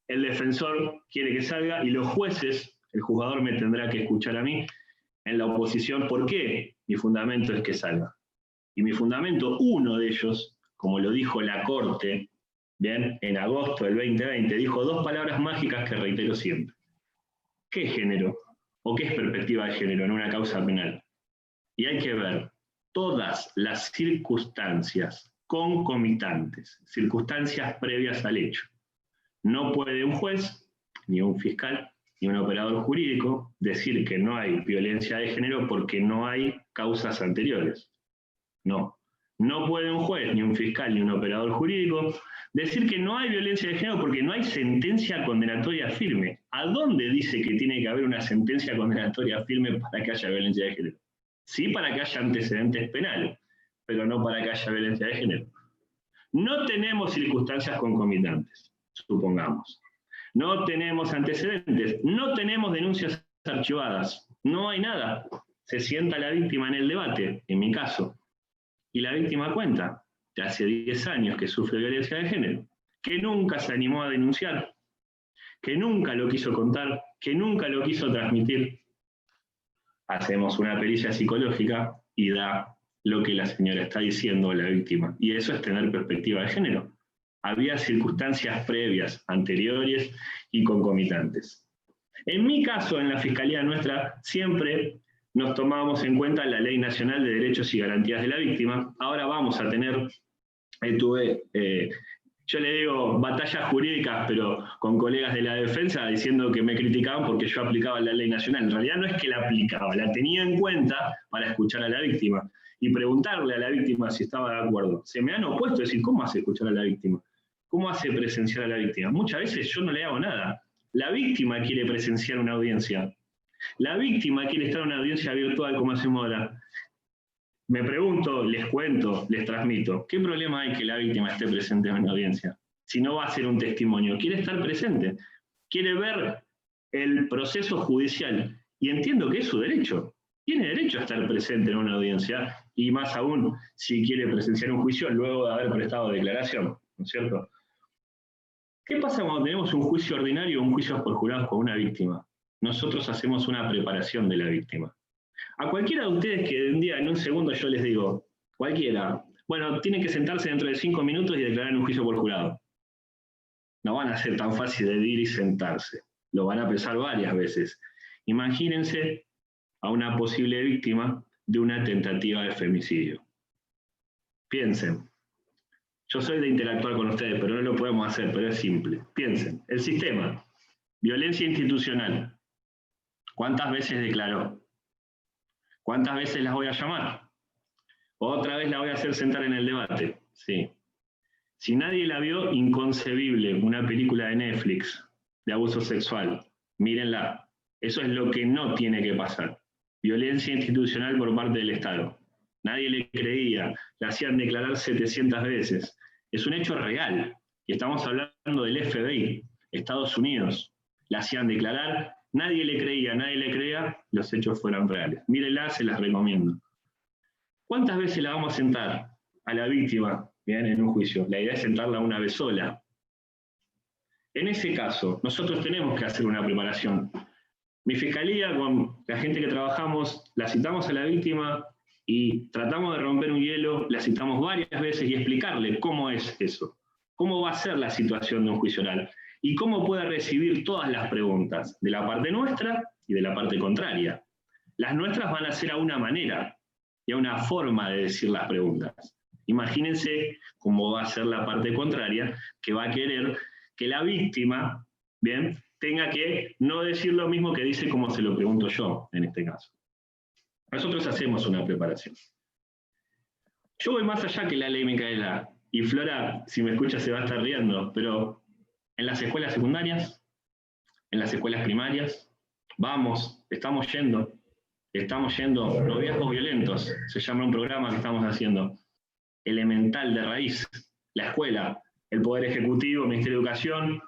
el defensor quiere que salga y los jueces, el juzgador me tendrá que escuchar a mí en la oposición. ¿Por qué? Mi fundamento es que salga. Y mi fundamento, uno de ellos, como lo dijo la Corte, ¿bien? En agosto del 2020, dijo 2 palabras mágicas que reitero siempre. ¿Qué es género? ¿O qué es perspectiva de género en una causa penal? Y hay que ver todas las circunstancias concomitantes, circunstancias previas al hecho. No puede un juez, ni un fiscal, ni un operador jurídico decir que no hay violencia de género porque no hay causas anteriores. No. No puede un juez, ni un fiscal, ni un operador jurídico decir que no hay violencia de género porque no hay sentencia condenatoria firme. ¿A dónde dice que tiene que haber una sentencia condenatoria firme para que haya violencia de género? Sí, para que haya antecedentes penales, pero no para que haya violencia de género. No tenemos circunstancias concomitantes, supongamos. No tenemos antecedentes, no tenemos denuncias archivadas, no hay nada. Se sienta la víctima en el debate, en mi caso, y la víctima cuenta de hace 10 años que sufre violencia de género, que nunca se animó a denunciar, que nunca lo quiso contar, que nunca lo quiso transmitir. Hacemos una pericia psicológica y da lo que la señora está diciendo a la víctima. Y eso es tener perspectiva de género. Había circunstancias previas, anteriores y concomitantes. En mi caso, en la Fiscalía nuestra, siempre nos tomábamos en cuenta la Ley Nacional de Derechos y Garantías de la Víctima. Ahora vamos a tener, yo le digo batallas jurídicas, pero con colegas de la defensa diciendo que me criticaban porque yo aplicaba la ley nacional. En realidad no es que la aplicaba, la tenía en cuenta para escuchar a la víctima y preguntarle a la víctima si estaba de acuerdo. Se me han opuesto a decir, ¿cómo hace escuchar a la víctima? ¿Cómo hace presenciar a la víctima? Muchas veces yo no le hago nada. La víctima quiere presenciar una audiencia. La víctima quiere estar en una audiencia virtual como hacemos ahora. Me pregunto, les cuento, les transmito, ¿qué problema hay que la víctima esté presente en una audiencia? Si no va a ser un testimonio, quiere estar presente, quiere ver el proceso judicial, y entiendo que es su derecho. Tiene derecho a estar presente en una audiencia, y más aún si quiere presenciar un juicio luego de haber prestado declaración, ¿no es cierto? ¿Qué pasa cuando tenemos un juicio ordinario o un juicio por jurados con una víctima? Nosotros hacemos una preparación de la víctima. A cualquiera de ustedes que un día, en un segundo, yo les digo, cualquiera, bueno, tienen que sentarse dentro de 5 minutos y declarar un juicio por jurado. No van a ser tan fácil de ir y sentarse. Lo van a pensar varias veces. Imagínense a una posible víctima de una tentativa de femicidio. Piensen. Yo soy de interactuar con ustedes, pero no lo podemos hacer, pero es simple. Piensen. El sistema. Violencia institucional. ¿Cuántas veces declaró? ¿Cuántas veces las voy a llamar? Otra vez la voy a hacer sentar en el debate. Sí. Si nadie la vio, Inconcebible, una película de Netflix de abuso sexual, mírenla. Eso es lo que no tiene que pasar. Violencia institucional por parte del Estado. Nadie le creía, la hacían declarar 700 veces. Es un hecho real. Y estamos hablando del FBI, Estados Unidos. La hacían declarar, nadie le creía, los hechos fueron reales. Mírenla, se las recomiendo. ¿Cuántas veces la vamos a sentar a la víctima, bien, en un juicio? La idea es sentarla una vez sola. En ese caso, nosotros tenemos que hacer una preparación. Mi fiscalía, con la gente que trabajamos, la citamos a la víctima y tratamos de romper un hielo, la citamos varias veces y explicarle cómo es eso, cómo va a ser la situación de un juicio oral y cómo puede recibir todas las preguntas, de la parte nuestra y de la parte contraria. Las nuestras van a ser a una manera y a una forma de decir las preguntas. Imagínense cómo va a ser la parte contraria, que va a querer que la víctima, bien, tenga que no decir lo mismo que dice como se lo pregunto yo, en este caso. Nosotros hacemos una preparación. Yo voy más allá que la ley Micaela, y Flora, si me escucha, se va a estar riendo, pero en las escuelas secundarias, en las escuelas primarias, estamos yendo, Noviazgos Violentos, se llama un programa que estamos haciendo, elemental de raíz, la escuela, el Poder Ejecutivo, el Ministerio de Educación,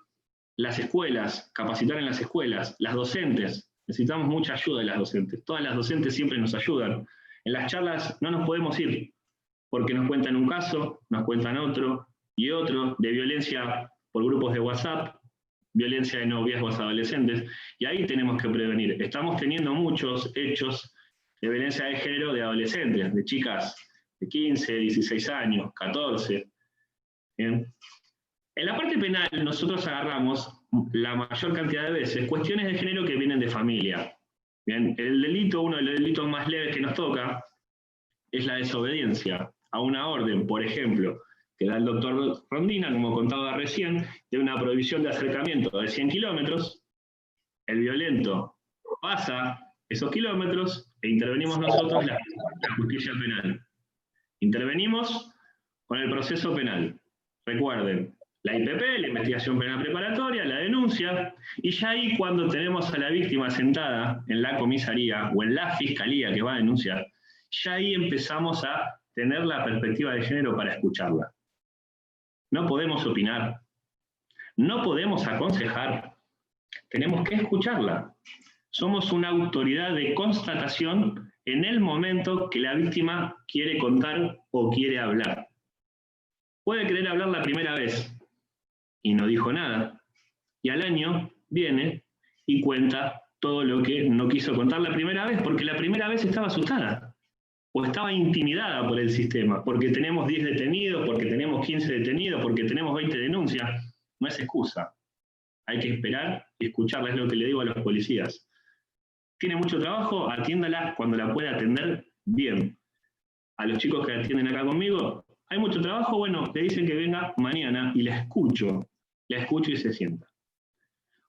las escuelas, capacitar en las escuelas, las docentes, necesitamos mucha ayuda de las docentes, todas las docentes siempre nos ayudan. En las charlas no nos podemos ir, porque nos cuentan un caso, nos cuentan otro, y otro, de violencia por grupos de WhatsApp, violencia de noviazgos adolescentes, y ahí tenemos que prevenir. Estamos teniendo muchos hechos de violencia de género de adolescentes, de chicas de 15, 16 años, 14. ¿Bien? En la parte penal nosotros agarramos la mayor cantidad de veces cuestiones de género que vienen de familia. ¿Bien? El delito, uno de los delitos más leves que nos toca, es la desobediencia a una orden, por ejemplo, que da el doctor Rondina, como contaba recién, de una prohibición de acercamiento de 100 kilómetros, el violento pasa esos kilómetros e intervenimos nosotros la justicia penal. Intervenimos con el proceso penal. Recuerden, la IPP, la investigación penal preparatoria, la denuncia, y ya ahí cuando tenemos a la víctima sentada en la comisaría o en la fiscalía que va a denunciar, ya ahí empezamos a tener la perspectiva de género para escucharla. No podemos opinar, no podemos aconsejar, tenemos que escucharla. Somos una autoridad de constatación en el momento que la víctima quiere contar o quiere hablar. Puede querer hablar la primera vez y no dijo nada, y al año viene y cuenta todo lo que no quiso contar la primera vez, porque la primera vez estaba asustada, o estaba intimidada por el sistema, porque tenemos 10 detenidos, porque tenemos 15 detenidos, porque tenemos 20 denuncias. No es excusa. Hay que esperar y escucharla, es lo que le digo a los policías. Tiene mucho trabajo, atiéndala cuando la pueda atender bien. A los chicos que atienden acá conmigo, hay mucho trabajo, bueno, le dicen que venga mañana y la escucho y se sienta.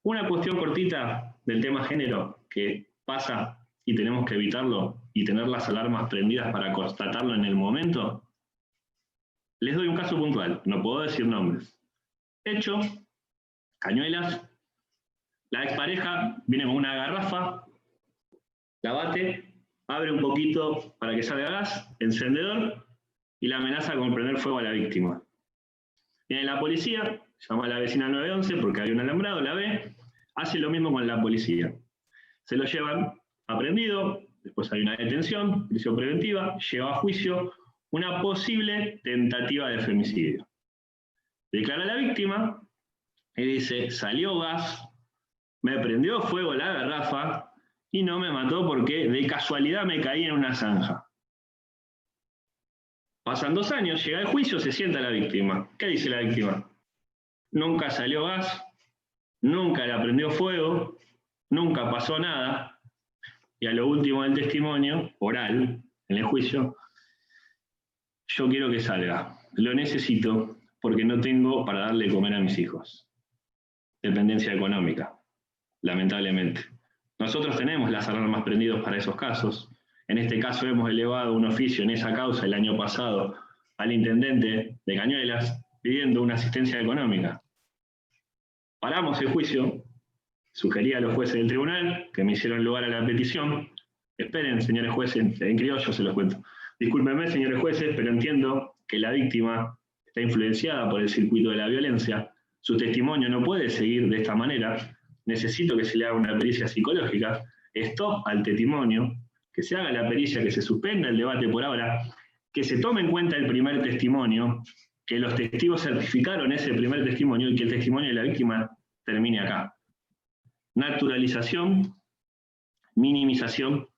Una cuestión cortita del tema género que pasa y tenemos que evitarlo y tener las alarmas prendidas para constatarlo en el momento. Les doy un caso puntual, no puedo decir nombres. Hecho, Cañuelas, la expareja viene con una garrafa, la bate, abre un poquito para que salga gas, encendedor, y la amenaza con prender fuego a la víctima. Viene la policía, llama a la vecina 911 porque hay un alambrado, la ve, hace lo mismo con la policía. Se lo llevan aprendido, después hay una detención, prisión preventiva, lleva a juicio una posible tentativa de femicidio. Declara a la víctima y dice, salió gas, me prendió fuego la garrafa y no me mató porque de casualidad me caí en una zanja. Pasan 2 años, llega el juicio, se sienta la víctima. ¿Qué dice la víctima? Nunca salió gas, nunca la prendió fuego, nunca pasó nada. Y a lo último del testimonio, oral, en el juicio, yo quiero que salga. Lo necesito porque no tengo para darle de comer a mis hijos. Dependencia económica, lamentablemente. Nosotros tenemos las alarmas prendidas para esos casos. En este caso hemos elevado un oficio en esa causa el año pasado al intendente de Cañuelas, pidiendo una asistencia económica. Paramos el juicio, sugerí a los jueces del tribunal que me hicieron lugar a la petición. Esperen, señores jueces, en criollo se los cuento. Discúlpenme, señores jueces, pero entiendo que la víctima está influenciada por el circuito de la violencia. Su testimonio no puede seguir de esta manera. Necesito que se le haga una pericia psicológica. Stop al testimonio, que se haga la pericia, que se suspenda el debate por ahora, que se tome en cuenta el primer testimonio, que los testigos certificaron ese primer testimonio y que el testimonio de la víctima termine acá. Naturalización, minimización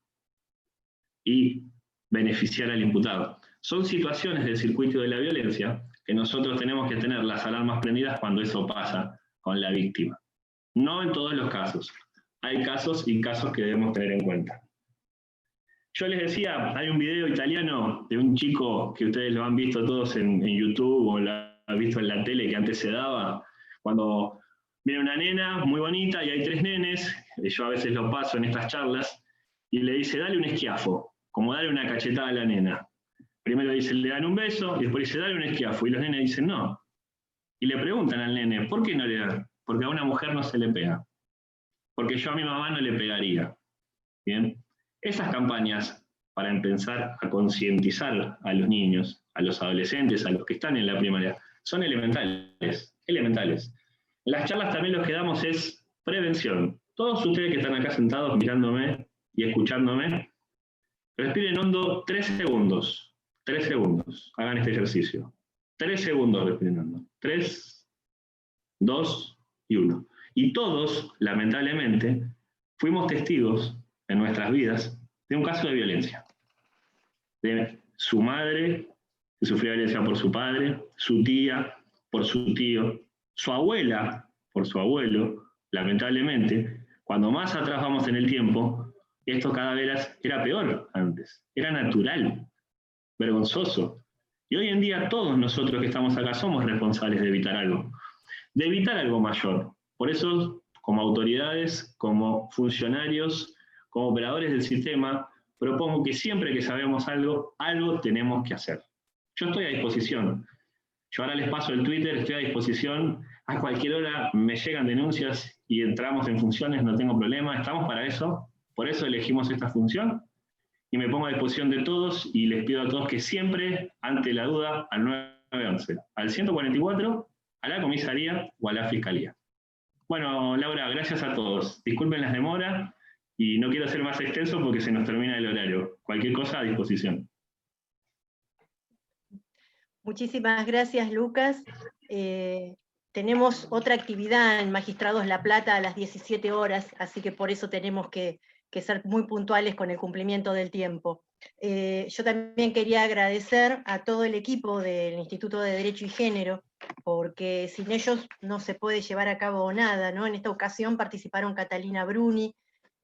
y beneficiar al imputado. Son situaciones del circuito de la violencia que nosotros tenemos que tener las alarmas prendidas cuando eso pasa con la víctima. No en todos los casos. Hay casos y casos que debemos tener en cuenta. Yo les decía, hay un video italiano de un chico que ustedes lo han visto todos en YouTube o lo han visto en la tele que antes se daba, cuando viene una nena muy bonita y hay 3 nenes, yo a veces lo paso en estas charlas, y le dice, dale un esquiafo, como darle una cachetada a la nena. Primero dice, le dan un beso, y después dice, dale un esquiafo, y los nenes dicen, no. Y le preguntan al nene, ¿por qué no le dan? Porque a una mujer no se le pega. Porque yo a mi mamá no le pegaría. ¿Bien? Esas campañas, para empezar a concientizar a los niños, a los adolescentes, a los que están en la primaria, son elementales, elementales. En las charlas también lo que damos es prevención. Todos ustedes que están acá sentados mirándome y escuchándome, respiren hondo 3 segundos. 3 segundos. Hagan este ejercicio. 3 segundos respiren hondo. 3, 2 y 1. Y todos, lamentablemente, fuimos testigos en nuestras vidas de un caso de violencia. De su madre, que sufrió violencia por su padre, su tía, por su tío, su abuela, por su abuelo, lamentablemente. Cuando más atrás vamos en el tiempo, esto cada vez era peor antes, era natural, vergonzoso. Y hoy en día todos nosotros que estamos acá somos responsables de evitar algo mayor. Por eso, como autoridades, como funcionarios, como operadores del sistema, propongo que siempre que sabemos algo, algo tenemos que hacer. Yo estoy a disposición. Yo ahora les paso el Twitter, estoy a disposición. A cualquier hora me llegan denuncias y entramos en funciones, no tengo problema. Estamos para eso. Por eso elegimos esta función. Y me pongo a disposición de todos y les pido a todos que siempre, ante la duda, al 911, al 144, a la comisaría o a la fiscalía. Bueno, Laura, gracias a todos. Disculpen las demoras y no quiero ser más extenso porque se nos termina el horario. Cualquier cosa a disposición. Muchísimas gracias, Lucas. Tenemos otra actividad en Magistrados La Plata a las 17 horas, así que por eso tenemos que ser muy puntuales con el cumplimiento del tiempo. Yo también quería agradecer a todo el equipo del Instituto de Derecho y Género, porque sin ellos no se puede llevar a cabo nada, ¿no? En esta ocasión participaron Catalina Bruni,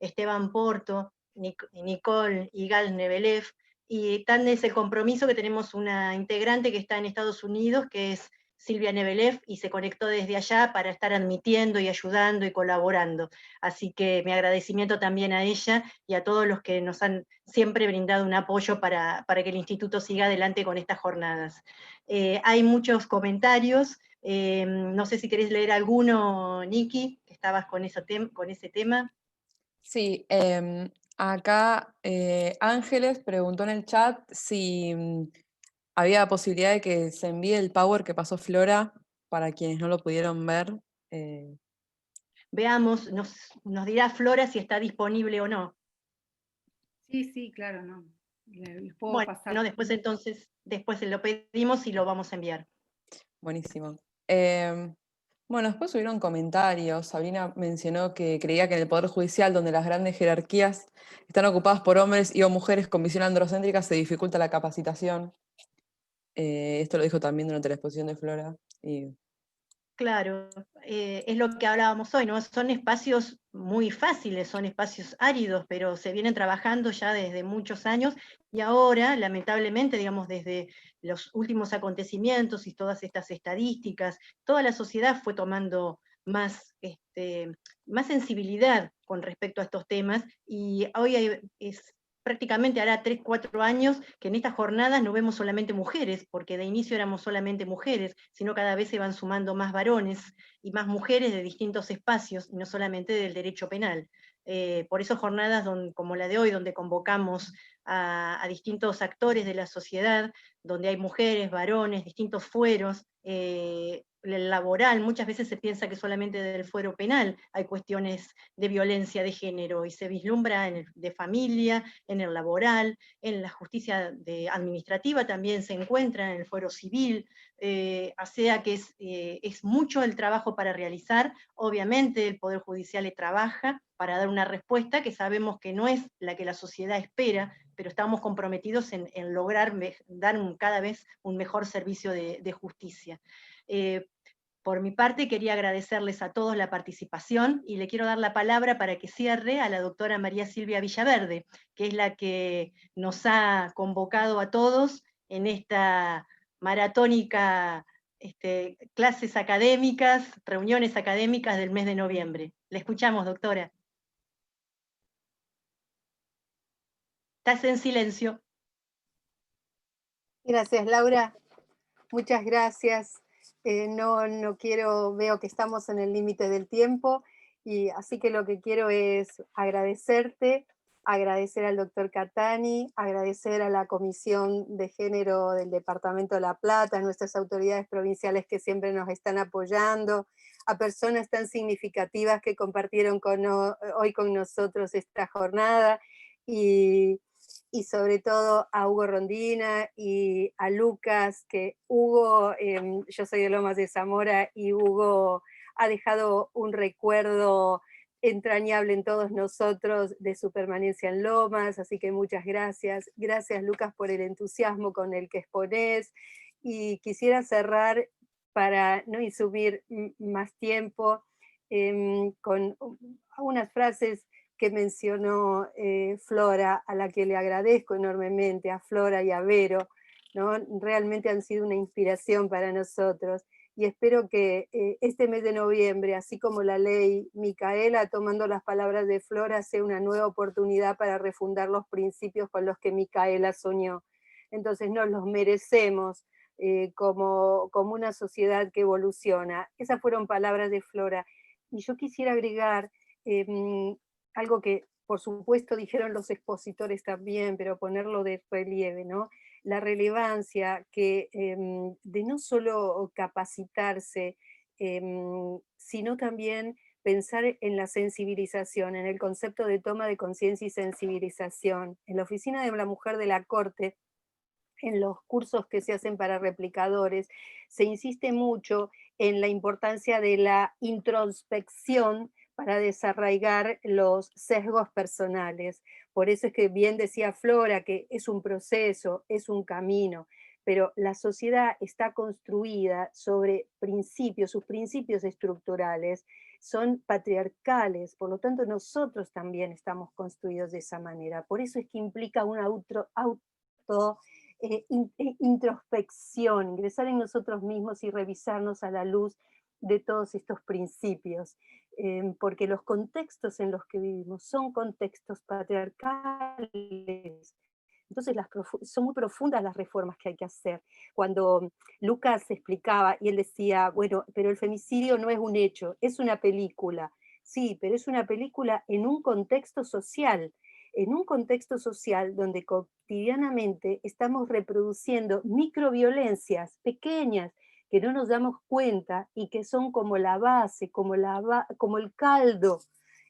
Esteban Porto, Nicole Igal Nebelev, y tan es el compromiso que tenemos una integrante que está en Estados Unidos, que es Silvia Nebelev, y se conectó desde allá para estar admitiendo y ayudando y colaborando. Así que mi agradecimiento también a ella y a todos los que nos han siempre brindado un apoyo para que el Instituto siga adelante con estas jornadas. Hay muchos comentarios, no sé si querés leer alguno, Niki, que estabas con ese tema. Sí, acá Ángeles preguntó en el chat si había posibilidad de que se envíe el power que pasó Flora para quienes no lo pudieron ver. Veamos, nos dirá Flora si está disponible o no. Sí, claro, no. Les puedo bueno, pasar. después entonces, después lo pedimos y lo vamos a enviar. Buenísimo. Bueno, después hubieron comentarios. Sabrina mencionó que creía que en el Poder Judicial, donde las grandes jerarquías están ocupadas por hombres y o mujeres con visión androcéntrica, se dificulta la capacitación. Esto lo dijo también durante la exposición de Flora. Claro, es lo que hablábamos hoy, ¿no? Son espacios muy fáciles, son espacios áridos, pero se vienen trabajando ya desde muchos años y ahora, lamentablemente, digamos, desde los últimos acontecimientos y todas estas estadísticas, toda la sociedad fue tomando más sensibilidad con respecto a estos temas y hoy es prácticamente hará 3, 4 años que en estas jornadas no vemos solamente mujeres, porque de inicio éramos solamente mujeres, sino cada vez se van sumando más varones y más mujeres de distintos espacios, y no solamente del derecho penal. Por eso jornadas como la de hoy, donde convocamos a distintos actores de la sociedad, donde hay mujeres, varones, distintos fueros, el laboral, muchas veces se piensa que solamente del fuero penal hay cuestiones de violencia de género, y se vislumbra en el de familia, en el laboral, en la justicia administrativa también se encuentra, en el fuero civil, o sea que es mucho el trabajo para realizar. Obviamente el Poder Judicial le trabaja para dar una respuesta que sabemos que no es la que la sociedad espera, pero estamos comprometidos en lograr dar cada vez un mejor servicio de justicia. Por mi parte, quería agradecerles a todos la participación y le quiero dar la palabra para que cierre a la doctora María Silvia Villaverde, que es la que nos ha convocado a todos en esta maratónica clases académicas, reuniones académicas del mes de noviembre. Le escuchamos, doctora. Estás en silencio. Gracias, Laura. Muchas gracias. No quiero, veo que estamos en el límite del tiempo, y así que lo que quiero es agradecerte, agradecer al doctor Catani, agradecer a la Comisión de Género del Departamento de La Plata, a nuestras autoridades provinciales que siempre nos están apoyando, a personas tan significativas que compartieron hoy con nosotros esta jornada, y sobre todo a Hugo Rondina y a Lucas, que Hugo, yo soy de Lomas de Zamora, y Hugo ha dejado un recuerdo entrañable en todos nosotros de su permanencia en Lomas, así que muchas gracias. Gracias, Lucas, por el entusiasmo con el que exponés, y quisiera cerrar, para no insumir más tiempo, con algunas frases que mencionó Flora, a la que le agradezco enormemente, a Flora y a Vero, ¿no? Realmente han sido una inspiración para nosotros, y espero que este mes de noviembre, así como la ley Micaela, tomando las palabras de Flora, sea una nueva oportunidad para refundar los principios con los que Micaela soñó. Entonces nos los merecemos como una sociedad que evoluciona. Esas fueron palabras de Flora. Y yo quisiera agregar algo que por supuesto dijeron los expositores también, pero ponerlo de relieve, ¿no? La relevancia de no solo capacitarse, sino también pensar en la sensibilización, en el concepto de toma de conciencia y sensibilización. En la Oficina de la Mujer de la Corte, en los cursos que se hacen para replicadores, se insiste mucho en la importancia de la introspección para desarraigar los sesgos personales. Por eso es que bien decía Flora que es un proceso, es un camino, pero la sociedad está construida sobre principios, sus principios estructurales son patriarcales, por lo tanto nosotros también estamos construidos de esa manera. Por eso es que implica un introspección, ingresar en nosotros mismos y revisarnos a la luz de todos estos principios, porque los contextos en los que vivimos son contextos patriarcales. Entonces son muy profundas las reformas que hay que hacer. Cuando Lucas explicaba y él decía, bueno, pero el femicidio no es un hecho, es una película. Sí, pero es una película en un contexto social donde cotidianamente estamos reproduciendo microviolencias pequeñas que no nos damos cuenta y que son como la base, como el caldo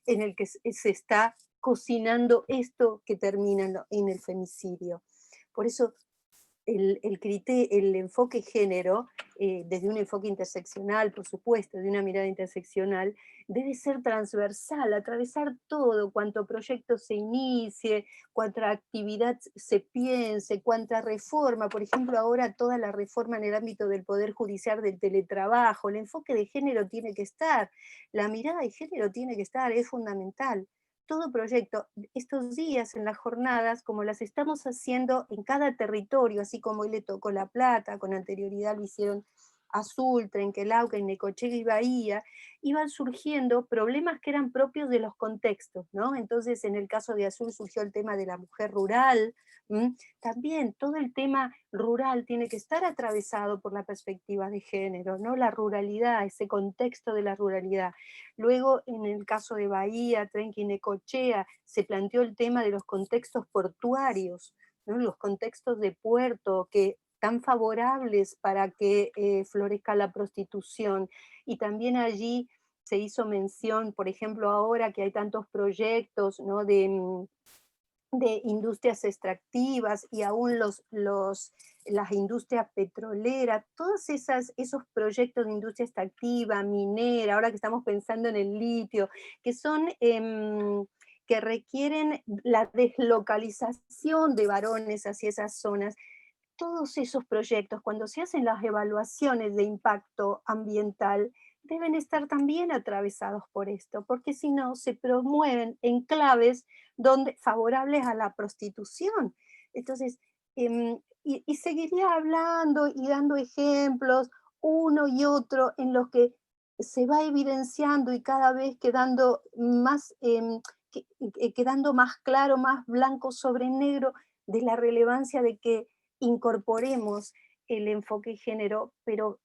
en el que se está cocinando esto que termina en el femicidio. Por eso el enfoque género, desde un enfoque interseccional, por supuesto, de una mirada interseccional, debe ser transversal, atravesar todo, cuanto proyecto se inicie, cuánta actividad se piense, cuánta reforma, por ejemplo, ahora toda la reforma en el ámbito del Poder Judicial del teletrabajo, el enfoque de género tiene que estar, la mirada de género tiene que estar, es fundamental. Todo proyecto, estos días en las jornadas, como las estamos haciendo en cada territorio, así como hoy le tocó La Plata, con anterioridad lo hicieron Azul, Trenquelauquen, Necochea y Bahía, iban surgiendo problemas que eran propios de los contextos, ¿no? Entonces, en el caso de Azul surgió el tema de la mujer rural. También todo el tema rural tiene que estar atravesado por la perspectiva de género, ¿no? La ruralidad, ese contexto de la ruralidad. Luego, en el caso de Bahía, Trenque y Necochea, se planteó el tema de los contextos portuarios, ¿no? Los contextos de puerto que tan favorables para que florezca la prostitución. Y también allí se hizo mención, por ejemplo, ahora que hay tantos proyectos, ¿no? de industrias extractivas y aún las industrias petroleras, todos esos proyectos de industria extractiva, minera, ahora que estamos pensando en el litio, que son... que requieren la deslocalización de varones hacia esas zonas. Todos esos proyectos, cuando se hacen las evaluaciones de impacto ambiental, deben estar también atravesados por esto, porque si no, se promueven enclaves favorables a la prostitución. Entonces, y seguiría hablando y dando ejemplos, uno y otro, en los que se va evidenciando y cada vez quedando más claro, más blanco sobre negro, de la relevancia de que incorporemos el enfoque género, pero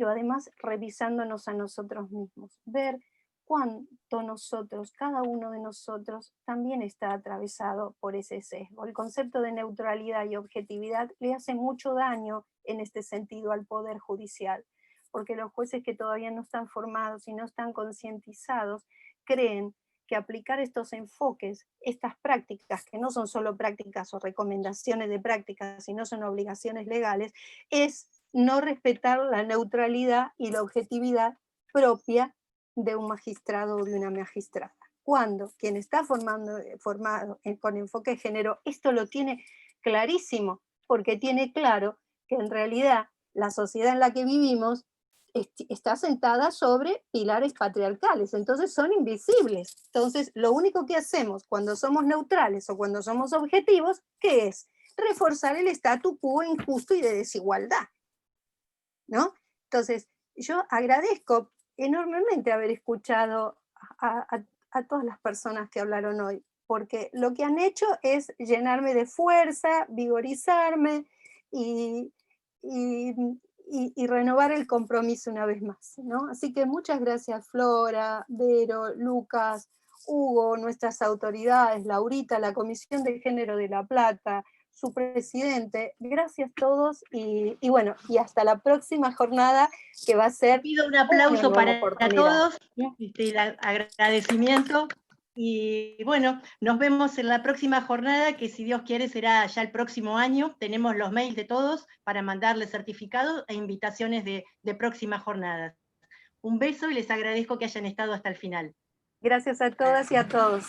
además revisándonos a nosotros mismos, ver cuánto nosotros, cada uno de nosotros, también está atravesado por ese sesgo. El concepto de neutralidad y objetividad le hace mucho daño en este sentido al Poder Judicial, porque los jueces que todavía no están formados y no están concientizados creen que aplicar estos enfoques, estas prácticas, que no son solo prácticas o recomendaciones de prácticas, sino son obligaciones legales, es no respetar la neutralidad y la objetividad propia de un magistrado o de una magistrada. Cuando quien está formado con enfoque de género, esto lo tiene clarísimo, porque tiene claro que en realidad la sociedad en la que vivimos está sentada sobre pilares patriarcales, entonces son invisibles. Entonces, lo único que hacemos cuando somos neutrales o cuando somos objetivos, ¿qué es? Reforzar el statu quo injusto y de desigualdad, ¿no? Entonces, yo agradezco enormemente haber escuchado a todas las personas que hablaron hoy, porque lo que han hecho es llenarme de fuerza, vigorizarme y renovar el compromiso una vez más, ¿no? Así que muchas gracias Flora, Vero, Lucas, Hugo, nuestras autoridades, Laurita, la Comisión de Género de La Plata, su presidente, gracias a todos y bueno, y hasta la próxima jornada que va a ser... Pido un aplauso para todos, el agradecimiento. Y bueno, nos vemos en la próxima jornada, que si Dios quiere será ya el próximo año. Tenemos los mails de todos para mandarles certificados e invitaciones de próximas jornadas. Un beso y les agradezco que hayan estado hasta el final. Gracias a todas y a todos.